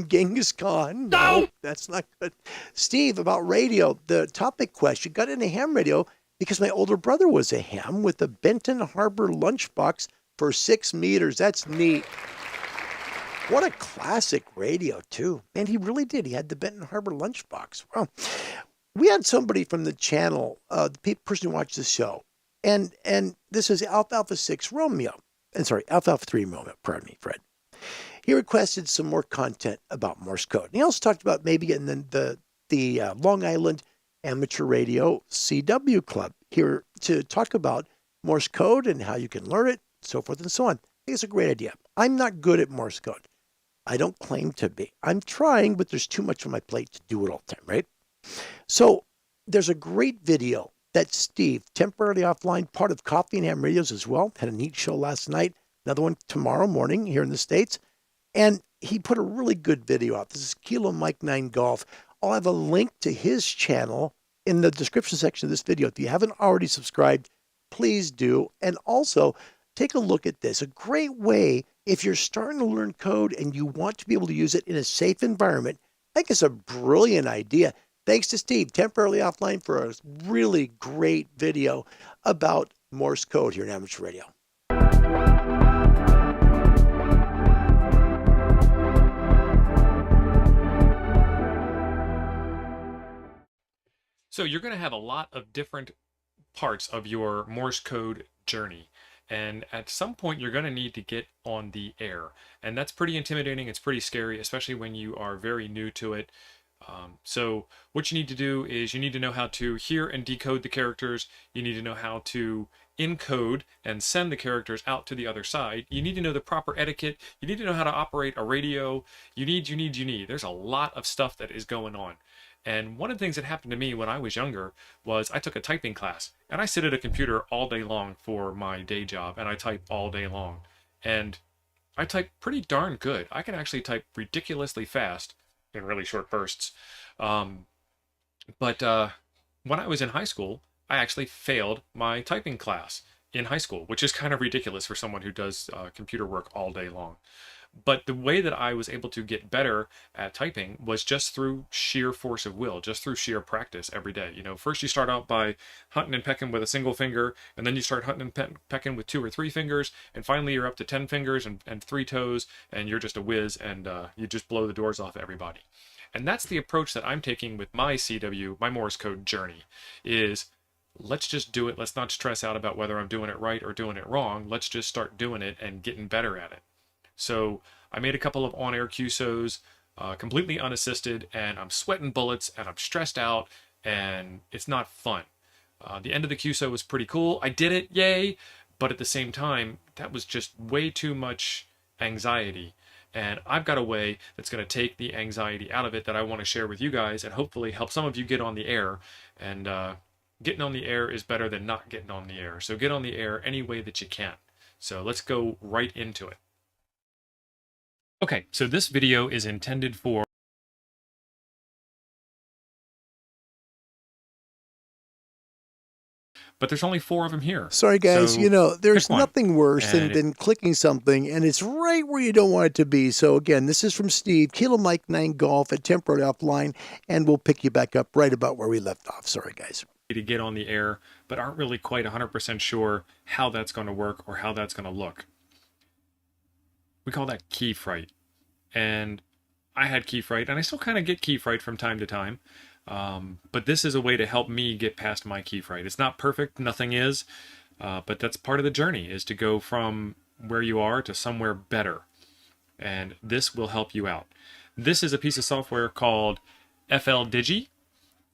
Genghis Khan. No, that's not good. Steve, about radio, the topic question, got into ham radio because my older brother was a ham with a Benton Harbor lunchbox for 6 meters. That's neat. What a classic radio, too. And he really did. He had the Benton Harbor lunchbox. Well, we had somebody from the channel, the person who watched the show, and this is Alpha 6 Romeo. And sorry, Alpha 3 Romeo. Pardon me, Fred. He requested some more content about Morse code. And he also talked about maybe getting the Long Island Amateur Radio CW Club here to talk about Morse code and how you can learn it, so forth and so on. I think it's a great idea. I'm not good at Morse code. I don't claim to be. I'm trying, but there's too much on my plate to do it all the time, right? So there's a great video that Steve, temporarily offline, part of Coffee and Ham Radios as well, had a neat show last night, another one tomorrow morning here in the States. And he put a really good video out. This is Kilo Mike 9 Golf. I'll have a link to his channel in the description section of this video. If you haven't already subscribed, please do. And also, take a look at this. A great way, if you're starting to learn code and you want to be able to use it in a safe environment, I think it's a brilliant idea. Thanks to Steve, temporarily offline, for a really great video about Morse code here in Amateur Radio. So you're going to have a lot of different parts of your Morse code journey. And at some point, you're going to need to get on the air. And that's pretty intimidating. It's pretty scary, especially when you are very new to it. So what you need to do is you need to know how to hear and decode the characters. You need to know how to encode and send the characters out to the other side. You need to know the proper etiquette. You need to know how to operate a radio. You need. There's a lot of stuff that is going on. And one of the things that happened to me when I was younger was I took a typing class, and I sit at a computer all day long for my day job, and I type all day long. And I type pretty darn good. I can actually type ridiculously fast in really short bursts. But when I was in high school, I actually failed my typing class in high school, which is kind of ridiculous for someone who does computer work all day long. But the way that I was able to get better at typing was just through sheer force of will, just through sheer practice every day. You know, first you start out by hunting and pecking with a single finger, and then you start hunting and pecking with 2 or 3 fingers, and finally you're up to 10 fingers and 3 toes, and you're just a whiz, and you just blow the doors off everybody. And that's the approach that I'm taking with my CW, my Morse code journey, is let's just do it. Let's not stress out about whether I'm doing it right or doing it wrong. Let's just start doing it and getting better at it. So I made a couple of on-air QSOs, completely unassisted, and I'm sweating bullets, and I'm stressed out, and it's not fun. The end of the QSO was pretty cool. I did it, yay! But at the same time, that was just way too much anxiety. And I've got a way that's going to take the anxiety out of it that I want to share with you guys, and hopefully help some of you get on the air. And getting on the air is better than not getting on the air. So get on the air any way that you can. So let's go right into it. Okay, so this video is intended for but there's only 4 of them here. Sorry, guys. So There's pick one. nothing worse And than clicking something and it's right where you don't want it to be. So, again, this is from Steve, Kilo Mike 9 Golf at Temporary Offline, and we'll pick you back up right about where we left off. Sorry, guys. to get on the air, but aren't really quite 100% sure how that's going to work or how that's going to look. We call that key fright. And I had key fright, and I still kind of get key fright from time to time. But this is a way to help me get past my key fright. It's not perfect, nothing is, but that's part of the journey, is to go from where you are to somewhere better. And this will help you out. This is a piece of software called FL Digi.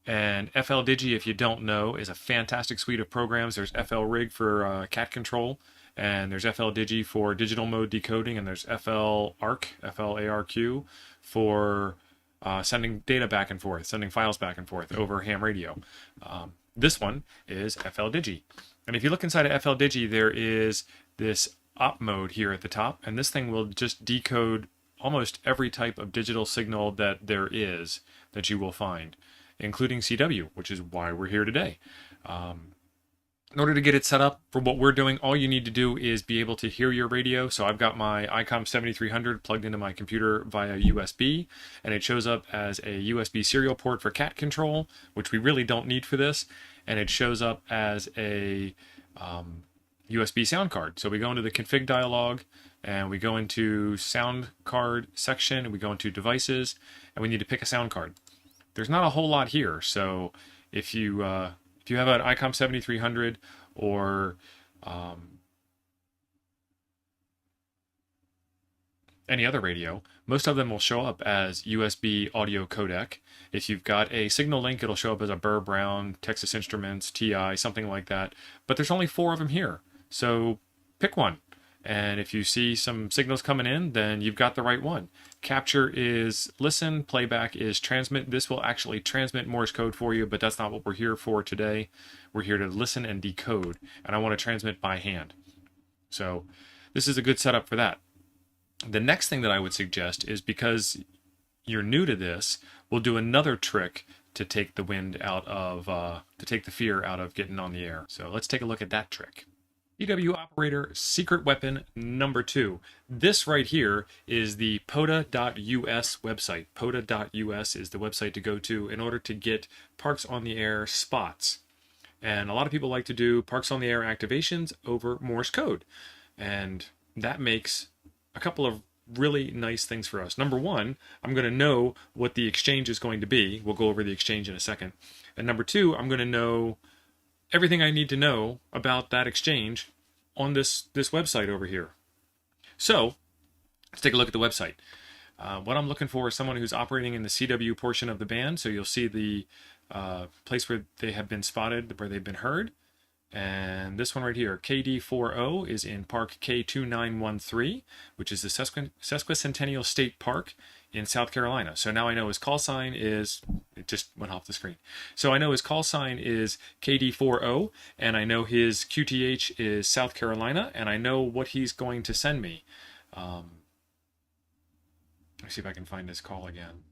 And FL Digi, if you don't know, is a fantastic suite of programs. There's FL Rig for cat control, and there's FL Digi for digital mode decoding, and there's FL ARQ, FLARQ, for sending data back and forth, sending files back and forth over ham radio. This one is FL Digi. And if you look inside of FL Digi, there is this op mode here at the top, and this thing will just decode almost every type of digital signal that there is that you will find, including CW, which is why we're here today. In order to get it set up for what we're doing, all you need to do is be able to hear your radio. So I've got my Icom 7300 plugged into my computer via USB, and it shows up as a USB serial port for cat control, which we really don't need for this, and it shows up as a USB sound card. So we go into the config dialog, and we go into sound card section, and we go into devices, and we need to pick a sound card. There's not a whole lot here, so if you have an Icom 7300 or any other radio, most of them will show up as USB audio codec. If you've got a Signal Link, it'll show up as a Burr Brown, Texas Instruments, TI, something like that. But there's only 4 of them here, so pick one. And if you see some signals coming in, then you've got the right one. Capture is listen, playback is transmit. This will actually transmit Morse code for you, but that's not what we're here for today. We're here to listen and decode, and I want to transmit by hand. So this is a good setup for that. The next thing that I would suggest is, because you're new to this, we'll do another trick to take the wind out of, to take the fear out of getting on the air. So let's take a look at that trick. CW operator secret weapon number 2. This right here is the POTA.us website. POTA.us is the website to go to in order to get Parks on the Air spots. And a lot of people like to do Parks on the Air activations over Morse code. And that makes a couple of really nice things for us. Number one, I'm going to know what the exchange is going to be. We'll go over the exchange in a second. And number two, I'm going to know everything I need to know about that exchange on this website over here. So let's take a look at the website. What I'm looking for is someone who's operating in the CW portion of the band. So you'll see the place where they have been spotted, where they've been heard. And this one right here, KD40, is in Park K2913, which is the Sesquicentennial State Park in South Carolina. So now I know his call sign is, it just went off the screen. So I know his call sign is KD40, and I know his QTH is South Carolina, and I know what he's going to send me. Let me see if I can find his call again.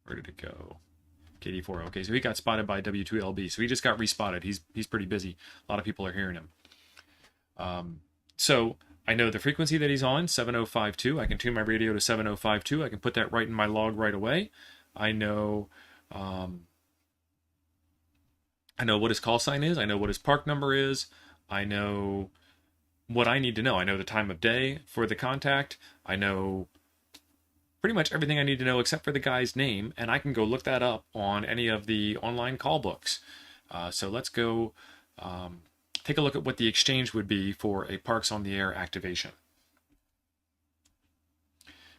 Where did it go? KD40. Okay, so he got spotted by W2LB. So he just got respotted. He's pretty busy. A lot of people are hearing him. So I know the frequency that he's on, 7052. I can tune my radio to 7052. I can put that right in my log right away. I know what his call sign is. I know what his park number is. I know what I need to know. I know the time of day for the contact. I know pretty much everything I need to know except for the guy's name, and I can go look that up on any of the online call books. So let's go take a look at what the exchange would be for a Parks on the Air activation.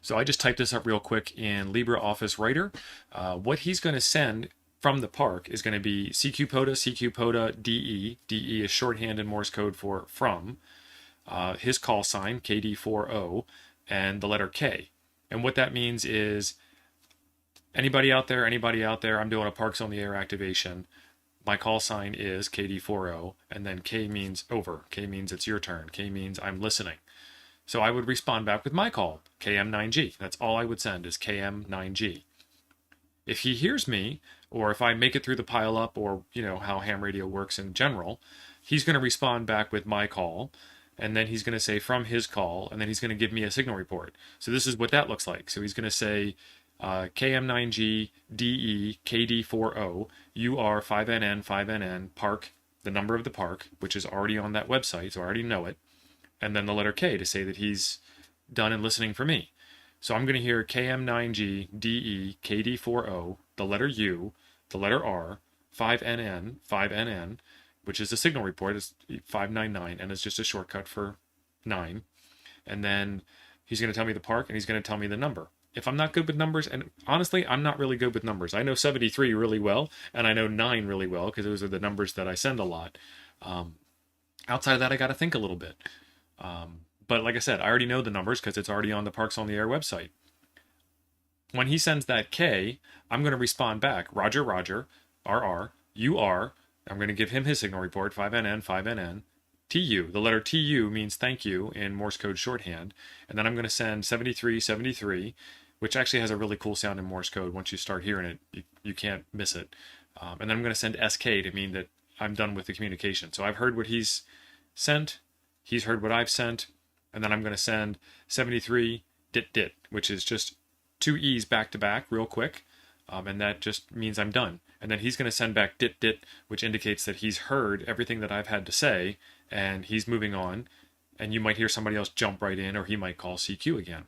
So I just typed this up real quick in LibreOffice Writer. What he's going to send from the park is going to be CQ DE. DE is shorthand in Morse code for from. His call sign, KD40, and the letter K. And what that means is, anybody out there, I'm doing a Parks on the Air activation. My call sign is KD40, and then K means over. K means it's your turn. K means I'm listening. So I would respond back with my call, KM9G. That's all I would send, is KM9G. If he hears me, or if I make it through the pile-up, or you know how ham radio works in general, he's going to respond back with my call, and then he's going to say from his call, and then he's going to give me a signal report. So this is what that looks like. So he's going to say KM9G DE KD40 UR 5NN 5NN park, the number of the park, which is already on that website, so I already know it, and then the letter K to say that he's done and listening for me. So I'm going to hear KM9G DE KD40, the letter U, the letter R, 5NN, which is a signal report, it's 599, and it's just a shortcut for 9. And then he's going to tell me the park, and he's going to tell me the number. If I'm not good with numbers, and honestly, I'm not really good with numbers. I know 73 really well, and I know 9 really well, because those are the numbers that I send a lot. Outside of that, I got to think a little bit. But like I said, I already know the numbers because it's already on the Parks on the Air website. When he sends that K, I'm going to respond back, Roger, Roger, RR, UR. I'm going to give him his signal report, 5NN, TU. The letter TU means thank you in Morse code shorthand. And then I'm going to send 7373, which actually has a really cool sound in Morse code. Once you start hearing it, you can't miss it. And then I'm going to send SK to mean that I'm done with the communication. So I've heard what he's sent. He's heard what I've sent. And then I'm going to send 73 dit, which is just 2 E's back to back real quick. And that just means I'm done. And then he's going to send back dit, which indicates that he's heard everything that I've had to say, and he's moving on. And you might hear somebody else jump right in, or he might call CQ again.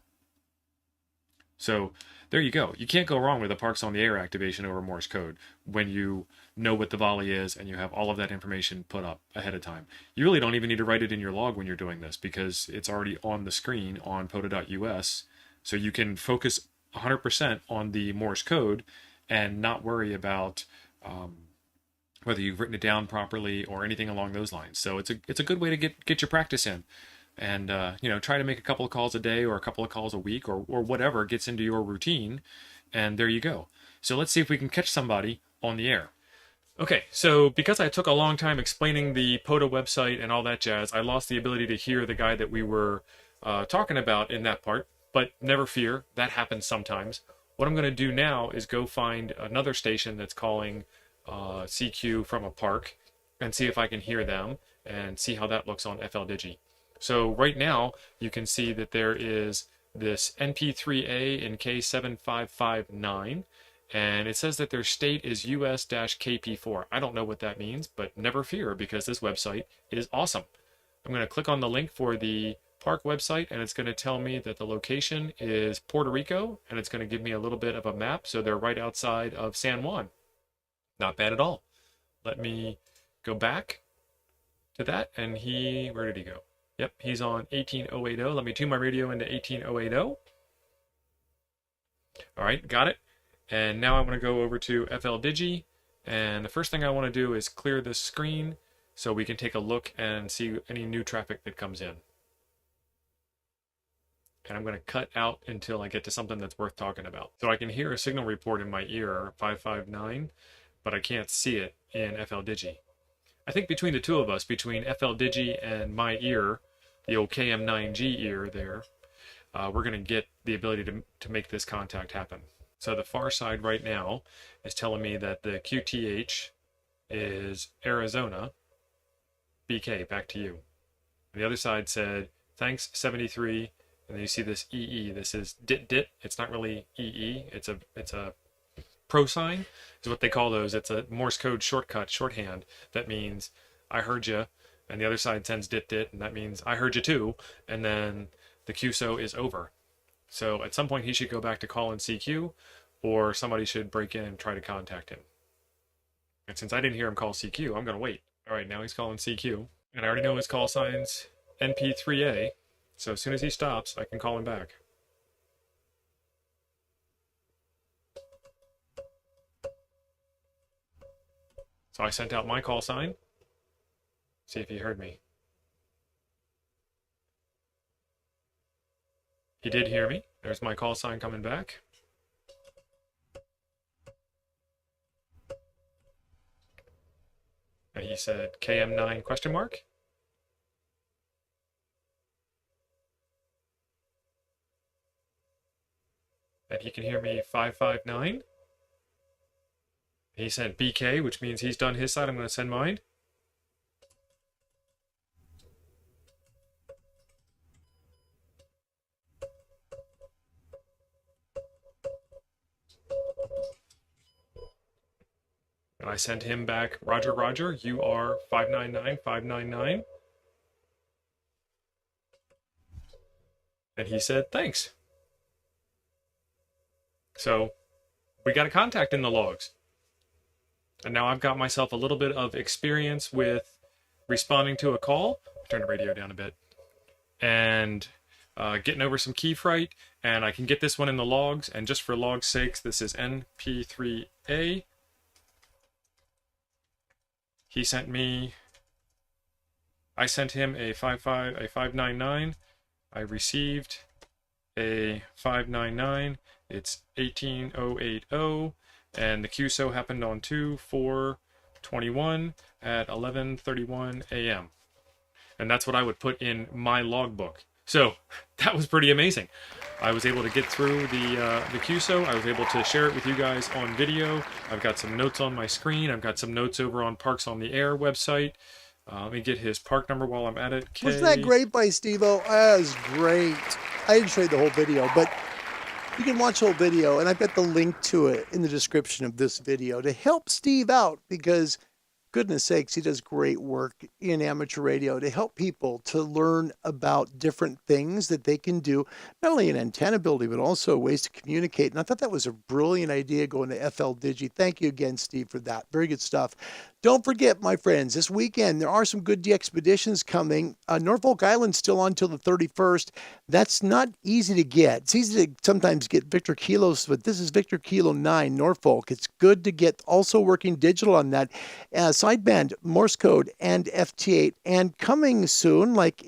So there you go. You can't go wrong with a Parks on the Air activation over Morse code when you know what the volley is and you have all of that information put up ahead of time. You really don't even need to write it in your log when you're doing this because it's already on the screen on POTA.us. So you can focus 100% on the Morse code and not worry about whether you've written it down properly or anything along those lines. So it's a good way to get your practice in. And, try to make a couple of calls a day or a couple of calls a week or whatever gets into your routine. And there you go. So let's see if we can catch somebody on the air. Okay, so because I took a long time explaining the POTA website and all that jazz, I lost the ability to hear the guy that we were talking about in that part. But never fear, that happens sometimes. What I'm going to do now is go find another station that's calling CQ from a park and see if I can hear them and see how that looks on FLDigi. So right now, you can see that there is this NP3A in K7559, and it says that their state is US-KP4. I don't know what that means, but never fear because this website is awesome. I'm going to click on the link for the park website, and it's going to tell me that the location is Puerto Rico, and it's going to give me a little bit of a map, so they're right outside of San Juan. Not bad at all. Let me go back to that, and where did he go? Yep, he's on 18080. Let me tune my radio into 18080. All right, got it. And now I'm going to go over to FLDigi, and the first thing I want to do is clear this screen so we can take a look and see any new traffic that comes in. And I'm going to cut out until I get to something that's worth talking about. So I can hear a signal report in my ear, 559, but I can't see it in FLDigi. I think between the two of us, between FLDigi and my ear, the old KM9G ear there, we're going to get the ability to make this contact happen. So the far side right now is telling me that the QTH is Arizona. BK, back to you. And the other side said, thanks, 73. And then you see this EE. This is dit. It's not really EE. It's a pro sign is what they call those. It's a Morse code shorthand. That means I heard you, and the other side sends dit, and that means I heard you too, and then the QSO is over. So at some point he should go back to calling CQ, or somebody should break in and try to contact him. And since I didn't hear him call CQ, I'm going to wait. All right, now he's calling CQ, and I already know his call sign's NP3A, so as soon as he stops, I can call him back. So I sent out my call sign. See if he heard me. He did hear me. There's my call sign coming back. And he said KM9 question mark. And he can hear me 559. He sent BK, which means he's done his side. I'm going to send mine. And I sent him back, Roger, Roger, you are 599599. And he said, thanks. So we got a contact in the logs. And now I've got myself a little bit of experience with responding to a call. Turn the radio down a bit. And getting over some key fright. And I can get this one in the logs. And just for log's sakes, this is NP3A. He sent me, I sent him a 599. I received a 599. It's 18080, and the QSO happened on 2/4/21 at 11:31 a.m. And that's what I would put in my logbook. So that was pretty amazing. I was able to get through the QSO. I was able to share it with you guys on video. I've got some notes on my screen. I've got some notes over on Parks on the Air website. Let me get his park number while I'm at it. Wasn't that great by Steve-O? That was great. I didn't show you the whole video, but you can watch the whole video, and I've got the link to it in the description of this video to help Steve out, because goodness sakes, he does great work in amateur radio to help people to learn about different things that they can do, not only in antenna building, but also ways to communicate. And I thought that was a brilliant idea going to FL Digi. Thank you again, Steve, for that. Very good stuff. Don't forget, my friends, this weekend, there are some good DXPeditions coming. Norfolk Island's still on until the 31st. That's not easy to get. It's easy to sometimes get Victor Kilos, but this is Victor Kilo 9, Norfolk. It's good to get also working digital on that. Sideband, Morse code, and FT8. And coming soon, like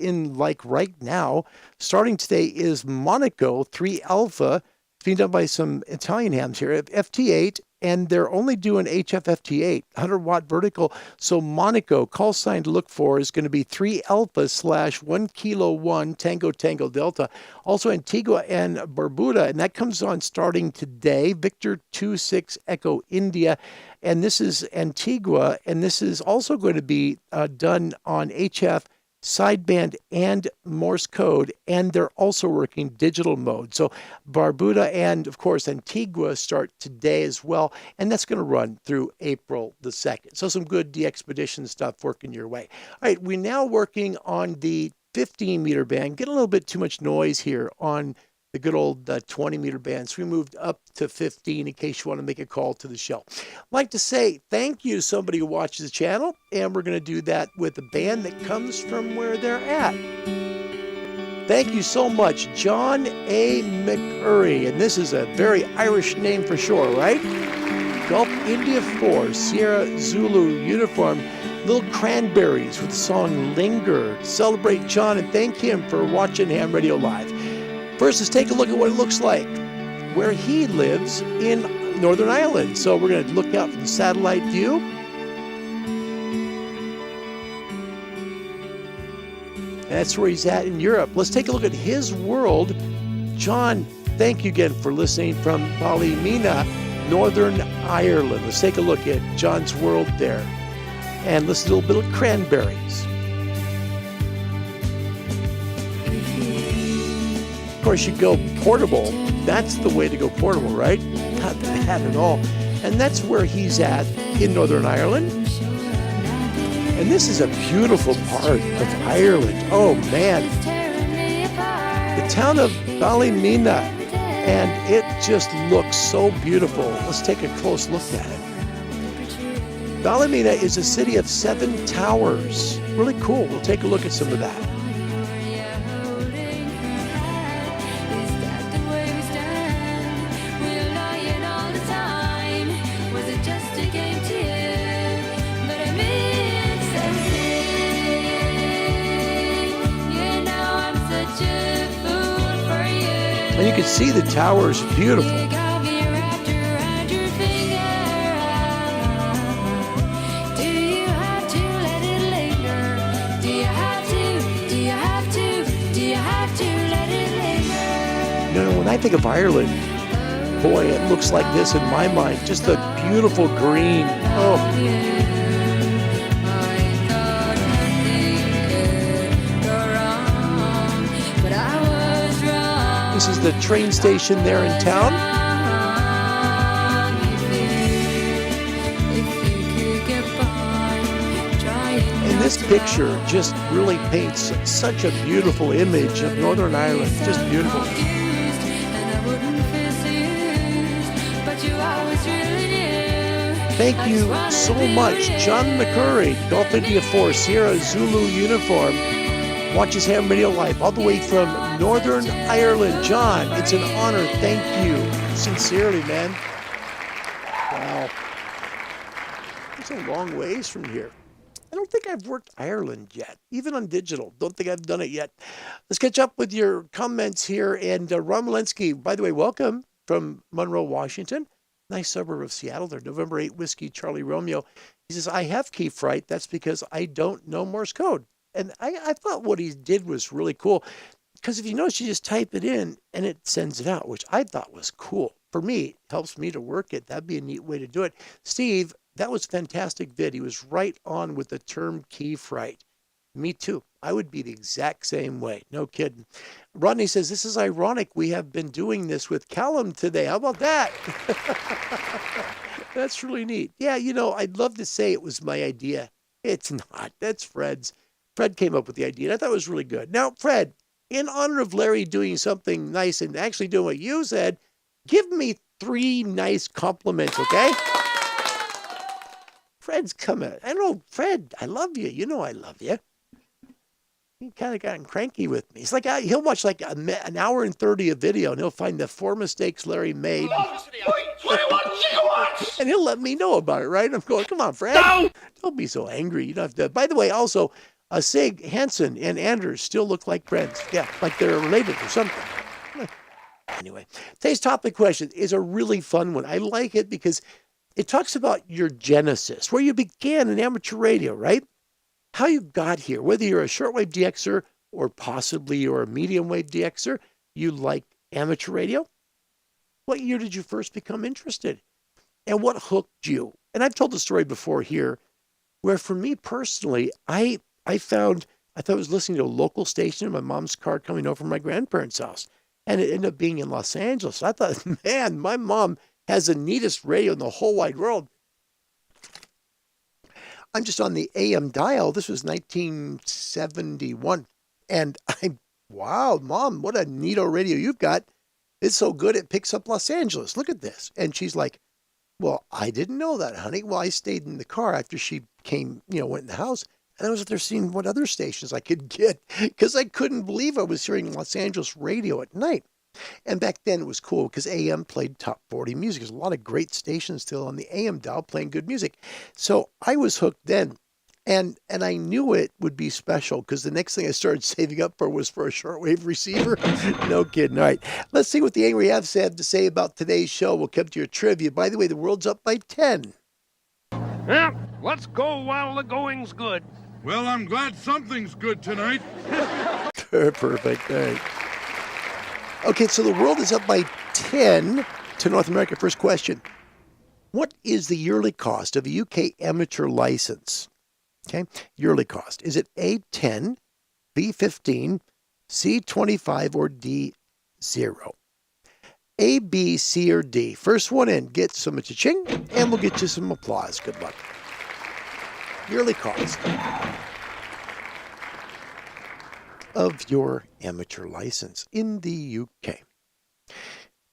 right now, starting today, is Monaco 3 Alpha. It's being done by some Italian hams here. FT8. And they're only doing HFFT8, 100-watt vertical. So Monaco, call sign to look for is going to be 3 Alpha / 1 Kilo 1 Tango Tango Delta. Also Antigua and Barbuda, and that comes on starting today. Victor 26 Echo India. And this is Antigua, and this is also going to be done on HF, sideband, and Morse code, and they're also working digital mode. So Barbuda and, of course, Antigua start today as well, and that's going to run through April the 2nd. So some good DXPedition stuff working your way. All right, we're now working on the 15-meter band. Getting a little bit too much noise here on the good old 20-meter band. So we moved up to 15 in case you want to make a call to the show. I'd like to say thank you to somebody who watches the channel, and we're going to do that with a band that comes from where they're at. Thank you so much, John A. McCurry, and this is a very Irish name for sure, right? Gulf India 4, Sierra Zulu uniform, Little Cranberries with the song Linger. Celebrate John and thank him for watching Ham Radio Live. First, let's take a look at what it looks like where he lives in Northern Ireland. So we're going to look out from the satellite view. That's where he's at in Europe. Let's take a look at his world. John, thank you again for listening from Ballymena, Northern Ireland. Let's take a look at John's world there and listen to a little bit of Cranberries. Of course, you go portable. That's the way to go portable, right? Not bad at all. And that's where he's at in Northern Ireland. And this is a beautiful part of Ireland. Oh, man. The town of Ballymena. And it just looks so beautiful. Let's take a close look at it. Ballymena is a city of 7 towers. Really cool. We'll take a look at some of that. And you can see the towers, beautiful. When I think of Ireland, boy, it looks like this in my mind. Just a beautiful green. Oh. This is the train station there in town. this picture just really paints such a beautiful image of Northern Ireland. Just beautiful. Thank you so much, John McCurry, Golf India 4, Sierra Zulu uniform. Watches Ham Radio Live all the way from Northern Ireland. John, it's an honor. Thank you. Sincerely, man. Wow. It's a long ways from here. I don't think I've worked Ireland yet, even on digital. Don't think I've done it yet. Let's catch up with your comments here. And Ron Walensky, by the way, welcome from Monroe, Washington. Nice suburb of Seattle. They're November 8 Whiskey Charlie Romeo. He says, I have key fright. That's because I don't know Morse code. And I thought what he did was really cool. Because if you notice, you just type it in and it sends it out, which I thought was cool. For me, it helps me to work it. That'd be a neat way to do it. Steve, that was fantastic vid. He was right on with the term key fright. Me too. I would be the exact same way. No kidding. Rodney says, this is ironic. We have been doing this with Callum today. How about that? That's really neat. Yeah, you know, I'd love to say it was my idea. It's not. That's Fred's. Fred came up with the idea, and I thought it was really good. Now, Fred, in honor of Larry doing something nice and actually doing what you said, give me 3 nice compliments, okay? Fred's coming. I know, Fred, I love you. You know I love you. He kind of gotten cranky with me. It's like he'll watch like an hour and 30 of video, and he'll find the 4 mistakes Larry made. And he'll let me know about it, right? I'm going, come on, Fred. No! Don't be so angry. You don't have to. By the way, also, Sig, Hansen, and Anders still look like friends. Yeah, like they're related or something. Anyway, today's topic question is a really fun one. I like it because it talks about your genesis, where you began in amateur radio, right? How you got here, whether you're a shortwave DXer or possibly you're a medium wave DXer, you like amateur radio. What year did you first become interested? And what hooked you? And I've told the story before here, where for me personally, I thought I was listening to a local station in my mom's car coming over from my grandparents' house. And it ended up being in Los Angeles. I thought, man, my mom has the neatest radio in the whole wide world. I'm just on the AM dial. This was 1971. And wow, Mom, what a neato radio you've got. It's so good it picks up Los Angeles. Look at this. And she's like, well, I didn't know that, honey. Well, I stayed in the car after she came, went in the house. And I was out there seeing what other stations I could get because I couldn't believe I was hearing Los Angeles radio at night. And back then it was cool because AM played top 40 music. There's a lot of great stations still on the AM dial playing good music. So I was hooked then. And I knew it would be special because the next thing I started saving up for was for a shortwave receiver. No kidding. All right. Let's see what the Angry Avs have to say about today's show. We'll come to your trivia. By the way, the world's up by 10. Yeah, let's go while the going's good. Well, I'm glad something's good tonight. Perfect. All right. Okay, so the world is up by 10 to North America. First question. What is the yearly cost of a UK amateur license? Okay, yearly cost. Is it A10, B15, C25, or D0? A, B, C, or D? First one in gets some cha-ching, and we'll get you some applause. Good luck. Yearly cost of your amateur license in the UK.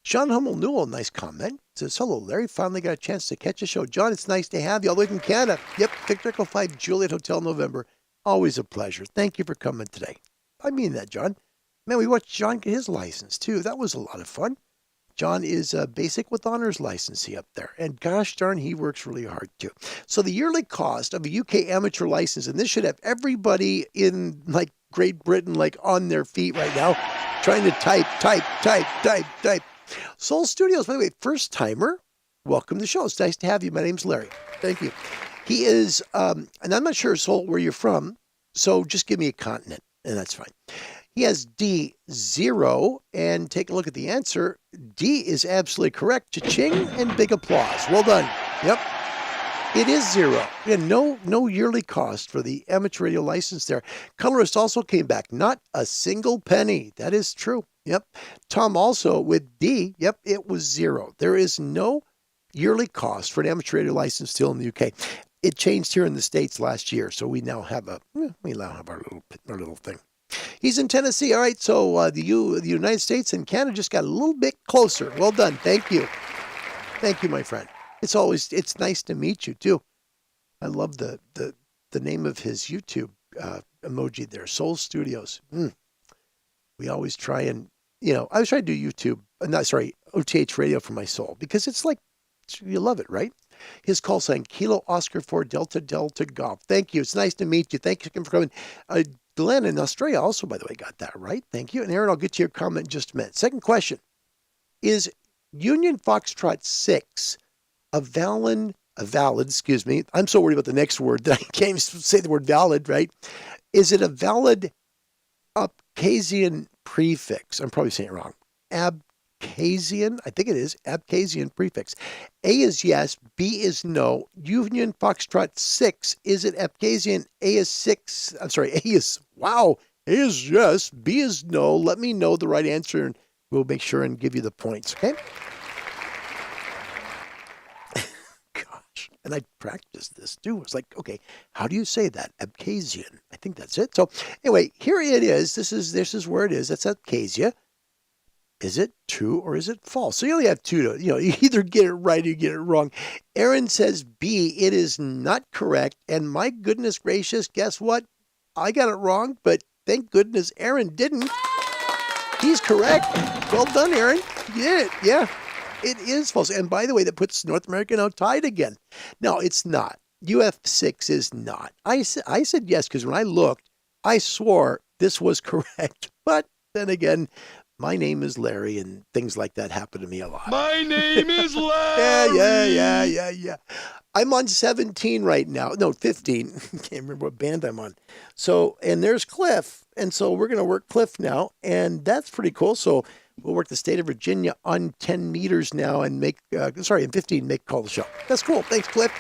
Sean Hummel Newell, nice comment. Says, hello, Larry. Finally got a chance to catch a show. John, it's nice to have you all the way from Canada. Yep, Victor Echo 5 Juliet Hotel, November. Always a pleasure. Thank you for coming today. I mean that, John. Man, we watched John get his license, too. That was a lot of fun. John is a basic with honors licensee up there. And gosh darn, he works really hard, too. So the yearly cost of a UK amateur license, and this should have everybody in, like, Great Britain, like, on their feet right now, trying to type. Soul Studios, by the way, first timer. Welcome to the show. It's nice to have you. My name's Larry. Thank you. He is, and I'm not sure, Soul, where you're from, so just give me a continent, and that's fine. He has D0, and take a look at the answer. D is absolutely correct. Cha-ching, and big applause. Well done. Yep. It is 0. Yeah, no yearly cost for the amateur radio license there. Colorist also came back. Not a single penny. That is true. Yep. Tom also with D. Yep, it was 0. There is no yearly cost for an amateur radio license still in the UK. it changed here in the States last year, so we now have our little thing. He's in Tennessee. All right, so the United States and Canada just got a little bit closer. Well done. Thank you. Thank you, my friend. It's nice to meet you, too. I love the name of his YouTube emoji there, Soul Studios. We always try and, I always try to do YouTube, OTH radio for my soul, because it's like, you love it, right? His call sign, Kilo Oscar 4 Delta Delta Golf. Thank you. It's nice to meet you. Thank you for coming. Glenn in Australia also, by the way, got that right. Thank you. And Aaron, I'll get to your comment in just a minute. Second question. Is Union Foxtrot 6 a valid, I'm so worried about the next word that I can't even say the word valid, right? Is it a valid Abkhazian prefix? I'm probably saying it wrong. Abkhazian, I think it is, Abkhazian prefix. A is yes, B is no. Union Foxtrot 6, is it Abkhazian? A is yes, B is no. Let me know the right answer and we'll make sure and give you the points, okay? Gosh, and I practiced this too. It's like, okay, how do you say that? Abkhazian. I think that's it. So anyway, here it is. This is where it is. That's Abkhazia. Is it true or is it false? So you only have two to, you either get it right or you get it wrong. Aaron says B, it is not correct. And my goodness gracious, guess what? I got it wrong, but thank goodness Aaron didn't. He's correct. Well done, Aaron. You did it. Yeah, it is false. And by the way, that puts North America now tied again. No, it's not. UF6 is not. I said yes, because when I looked, I swore this was correct. But then again, my name is Larry, and things like that happen to me a lot. My name is Larry. Yeah. I'm on 17 right now. No, 15. Can't remember what band I'm on. So, and there's Cliff. And so we're going to work Cliff now, and that's pretty cool. So we'll work the state of Virginia on 10 meters now and make, in 15, call the show. That's cool. Thanks, Cliff.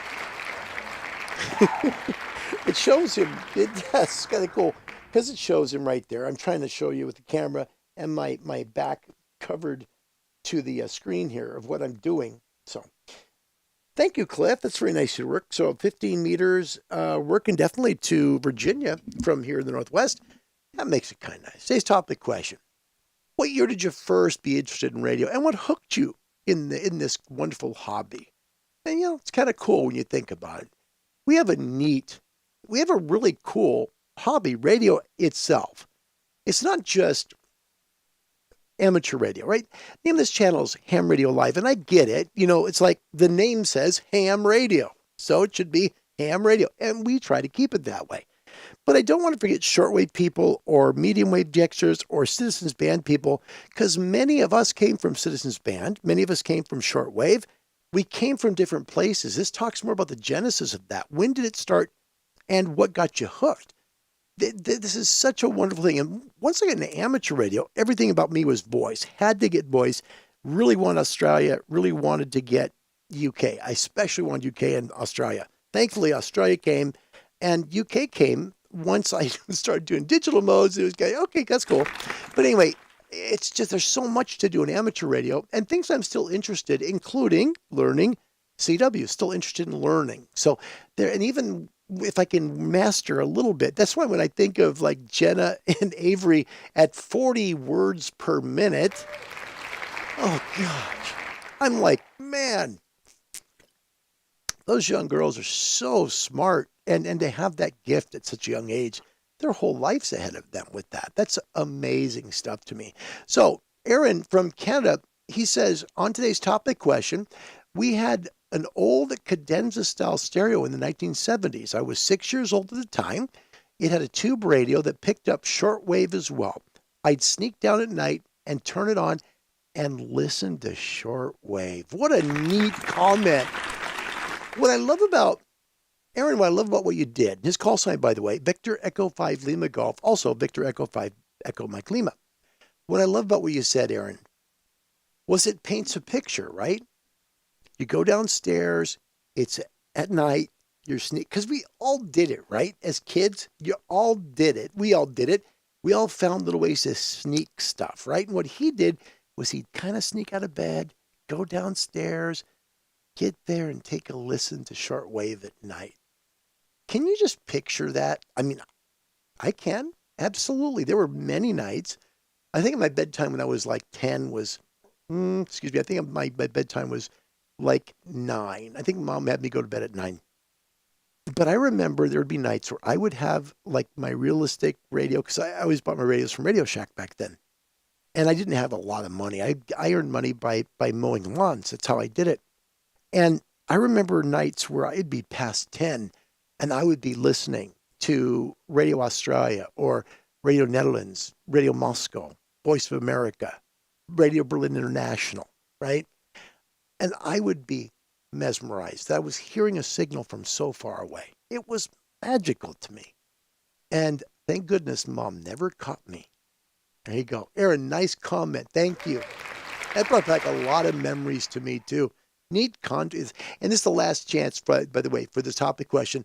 It shows him. That's kind of cool because it shows him right there. I'm trying to show you with the camera and my back covered to the screen here of what I'm doing. So thank you, Cliff. That's very nice to work. So 15 meters, working definitely to Virginia from here in the Northwest. That makes it kind of nice. Today's topic question. What year did you first be interested in radio and what hooked you in this wonderful hobby? And, it's kind of cool when you think about it. We have a really cool hobby, radio itself. It's not just amateur radio, right? The name of this channel is Ham Radio Live, and I get it. It's like the name says ham radio, so it should be ham radio, and we try to keep it that way. But I don't want to forget shortwave people or medium wave DXers or Citizens Band people, because many of us came from Citizens Band. Many of us came from shortwave. We came from different places. This talks more about the genesis of that. When did it start and what got you hooked? This is such a wonderful thing. And once I got into amateur radio, everything about me was voice. Had to get voice. Really wanted Australia. Really wanted to get UK. I especially wanted UK and Australia. Thankfully, Australia came and UK came once I started doing digital modes. It was okay, that's cool. But anyway, it's just there's so much to do in amateur radio and things I'm still interested, including learning CW. Still interested in learning. So there, and even if I can master a little bit, that's why when I think of like Jenna and Avery at 40 words per minute, oh gosh, I'm like, man, those young girls are so smart and they have that gift at such a young age. Their whole life's ahead of them with that. That's amazing stuff to me. So Aaron from Canada, he says, on today's topic question, we had an old cadenza-style stereo in the 1970s. I was 6 years old at the time. It had a tube radio that picked up shortwave as well. I'd sneak down at night and turn it on and listen to shortwave. What a neat comment. What I love about, Aaron, what I love about what you did, his call sign, by the way, Victor Echo 5 Lima Golf, also Victor Echo 5 Echo Mike Lima. What I love about what you said, Aaron, was it paints a picture, right? You go downstairs, it's at night, you're because we all did it, right? As kids, you all did it. We all did it. We all found little ways to sneak stuff, right? And what he did was he'd kind of sneak out of bed, go downstairs, get there and take a listen to shortwave at night. Can you just picture that? I mean, I can. Absolutely. There were many nights. I think my bedtime when I was like 10 was, excuse me, I think my bedtime was like 9. I think Mom had me go to bed at 9. But I remember there would be nights where I would have like my realistic radio, because I always bought my radios from Radio Shack back then. And I didn't have a lot of money. I earned money by mowing lawns. That's how I did it. And I remember nights where I'd be past 10 and I would be listening to Radio Australia or Radio Netherlands, Radio Moscow, Voice of America, Radio Berlin International, right? And I would be mesmerized. I was hearing a signal from so far away. It was magical to me. And thank goodness Mom never caught me. There you go. Aaron, nice comment. Thank you. That brought back a lot of memories to me too. Neat content. And this is the last chance, by the way, for the topic question.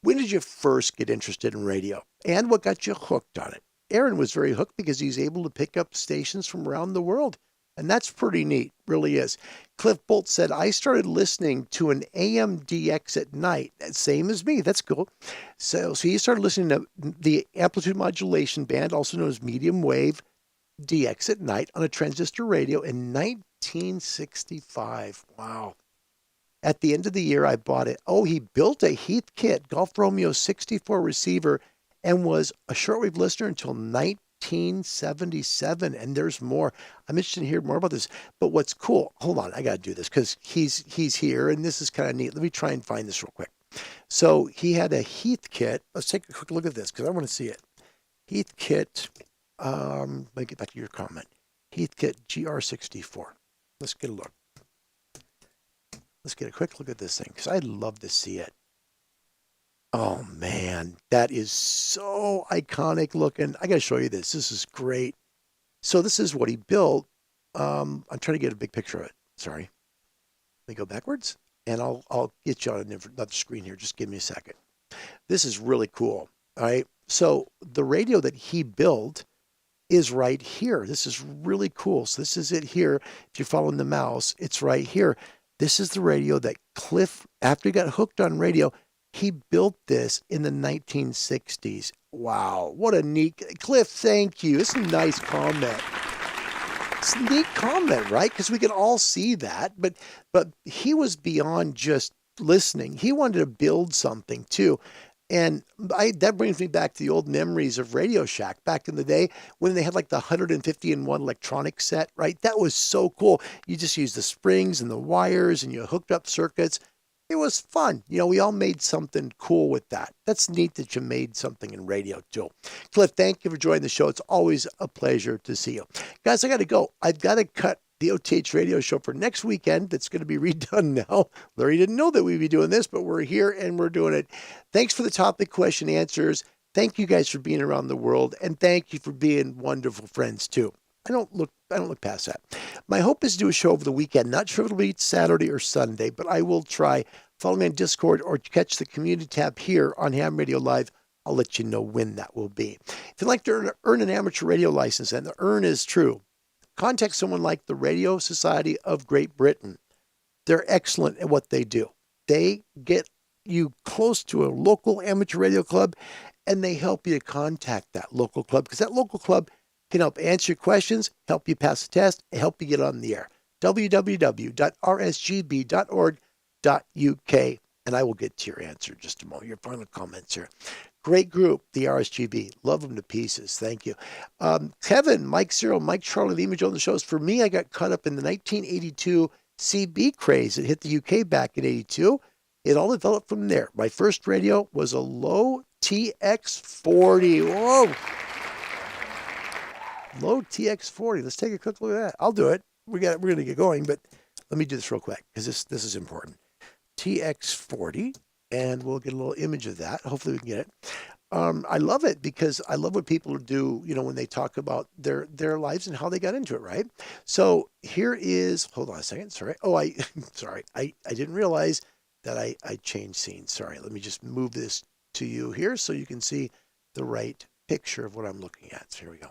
When did you first get interested in radio? And what got you hooked on it? Aaron was very hooked because he's able to pick up stations from around the world. And that's pretty neat, really is. Cliff Bolt said, I started listening to an AM DX at night. Same as me. That's cool. So he started listening to the amplitude modulation band, also known as medium wave DX at night, on a transistor radio in 1965. Wow. At the end of the year, I bought it. Oh, he built a Heathkit Golf Romeo 64 receiver and was a shortwave listener until 1977. And there's more. I'm interested to hear more about this. But what's cool, hold on, I got to do this because he's here and this is kind of neat. Let me try and find this real quick. So he had a Heathkit. Let's take a quick look at this because I want to see it. Heathkit, let me get back to your comment. Heathkit GR64. Let's get a look. Let's get a quick look at this thing because I'd love to see it. Oh man, that is so iconic looking. I got to show you this. This is great. So this is what he built. I'm trying to get a big picture of it. Sorry. Let me go backwards and I'll get you on another screen here. Just give me a second. This is really cool. All right. So the radio that he built is right here. This is really cool. So this is it here. If you're following the mouse, it's right here. This is the radio that Cliff, after he got hooked on radio, he built this in the 1960s. Wow, what a neat, Cliff, thank you. It's a nice comment. It's a neat comment, right? Because we can all see that, but he was beyond just listening. He wanted to build something too. And that brings me back to the old memories of Radio Shack back in the day when they had like the 150-in-1 electronic set, right? That was so cool. You just used the springs and the wires and you hooked up circuits. It was fun. You know, we all made something cool with that. That's neat that you made something in radio too. Cliff, thank you for joining the show. It's always a pleasure to see you. Guys, I got to go. I've got to cut the OTH radio show for next weekend. That's going to be redone now. Larry didn't know that we'd be doing this, but we're here and we're doing it. Thanks for the topic question answers. Thank you guys for being around the world. And thank you for being wonderful friends too. I don't look past that. My hope is to do a show over the weekend. Not sure if it'll be Saturday or Sunday, but I will try. Follow me on Discord or catch the community tab here on Ham Radio Live. I'll let you know when that will be. If you'd like to earn an amateur radio license, and the earn is true, contact someone like the Radio Society of Great Britain. They're excellent at what they do. They get you close to a local amateur radio club, and they help you to contact that local club because that local club can help answer your questions, help you pass the test, and help you get on the air. www.rsgb.org.uk, and I will get to your answer in just a moment. Your final comments here. Great group, the RSGB. Love them to pieces. Thank you. Kevin, Mike Cyril, Mike Charlie, the image on the shows. For me, I got caught up in the 1982 CB craze. It hit the UK back in 82. It all developed from there. My first radio was a low TX40. Whoa. Low TX40. Let's take a quick look at that. I'll do it. We're going to get going, but let me do this real quick because this is important. TX40. And we'll get a little image of that. Hopefully we can get it. I love it because I love what people do, you know, when they talk about their lives and how they got into it, right? So here is, hold on a second. Sorry. Oh, sorry. I didn't realize that I changed scenes. Sorry. Let me just move this to you here so you can see the right picture of what I'm looking at. So here we go.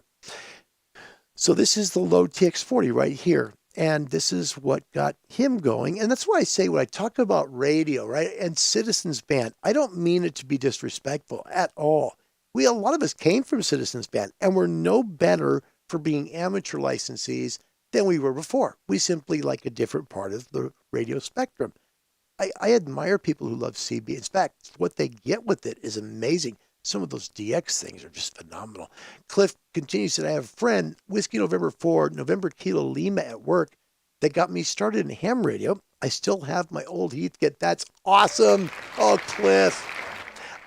So this is the low TX40 right here. And this is what got him going. And that's why I say when I talk about radio, right, and Citizens Band, I don't mean it to be disrespectful at all. A lot of us came from Citizens Band, and we're no better for being amateur licensees than we were before. We simply like a different part of the radio spectrum. I admire people who love CB. In fact, what they get with it is amazing. Some of those DX things are just phenomenal. Cliff continues that I have a friend, Whiskey November 4, November Kilo Lima at work, that got me started in ham radio. I still have my old Heathkit. That's awesome. Oh, Cliff.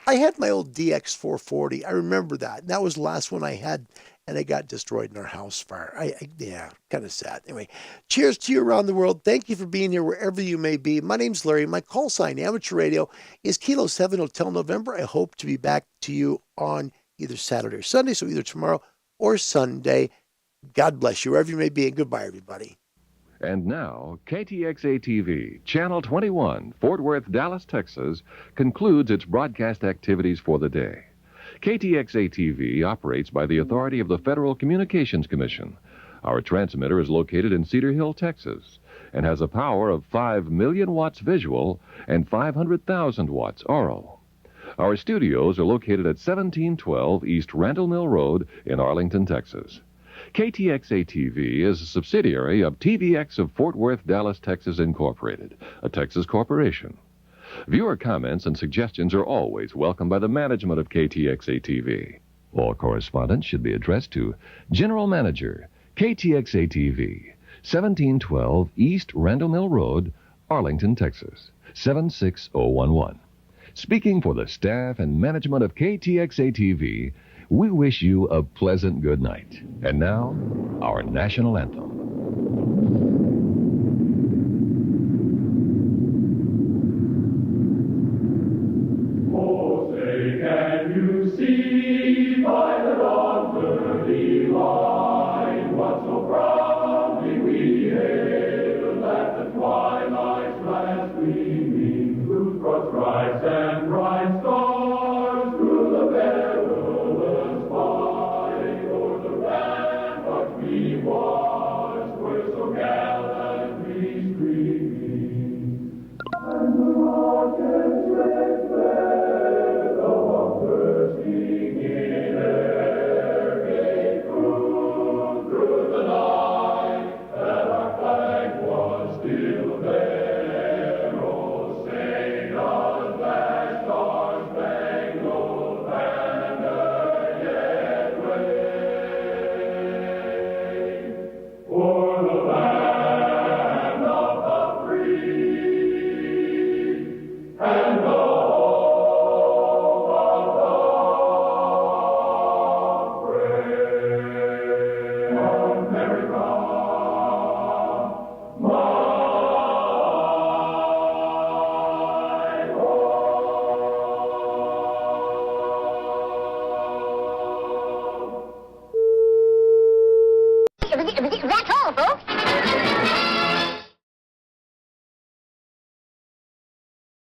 I had my old DX 440. I remember that. And that was the last one I had, and it got destroyed in our house fire. Yeah, kind of sad. Anyway, cheers to you around the world. Thank you for being here wherever you may be. My name's Larry. My call sign, Amateur Radio, is Kilo 7 Hotel November. I hope to be back to you on either Saturday or Sunday, so either tomorrow or Sunday. God bless you wherever you may be, and goodbye, everybody. And now, KTXA-TV, Channel 21, Fort Worth, Dallas, Texas, concludes its broadcast activities for the day. KTXA-TV operates by the authority of the Federal Communications Commission. Our transmitter is located in Cedar Hill, Texas, and has a power of 5 million watts visual and 500,000 watts aural. Our studios are located at 1712 East Randall Mill Road in Arlington, Texas. KTXA-TV is a subsidiary of TVX of Fort Worth, Dallas, Texas, Incorporated, a Texas corporation. Viewer comments and suggestions are always welcome by the management of KTXA-TV. All correspondence should be addressed to General Manager, KTXA-TV, 1712 East Randall Mill Road, Arlington, Texas, 76011. Speaking for the staff and management of KTXA-TV, we wish you a pleasant good night. And now, our national anthem. Oh, say, can you see by the dawn's early light what so proudly we hailed at the twilight's last gleaming, whose broad stripes and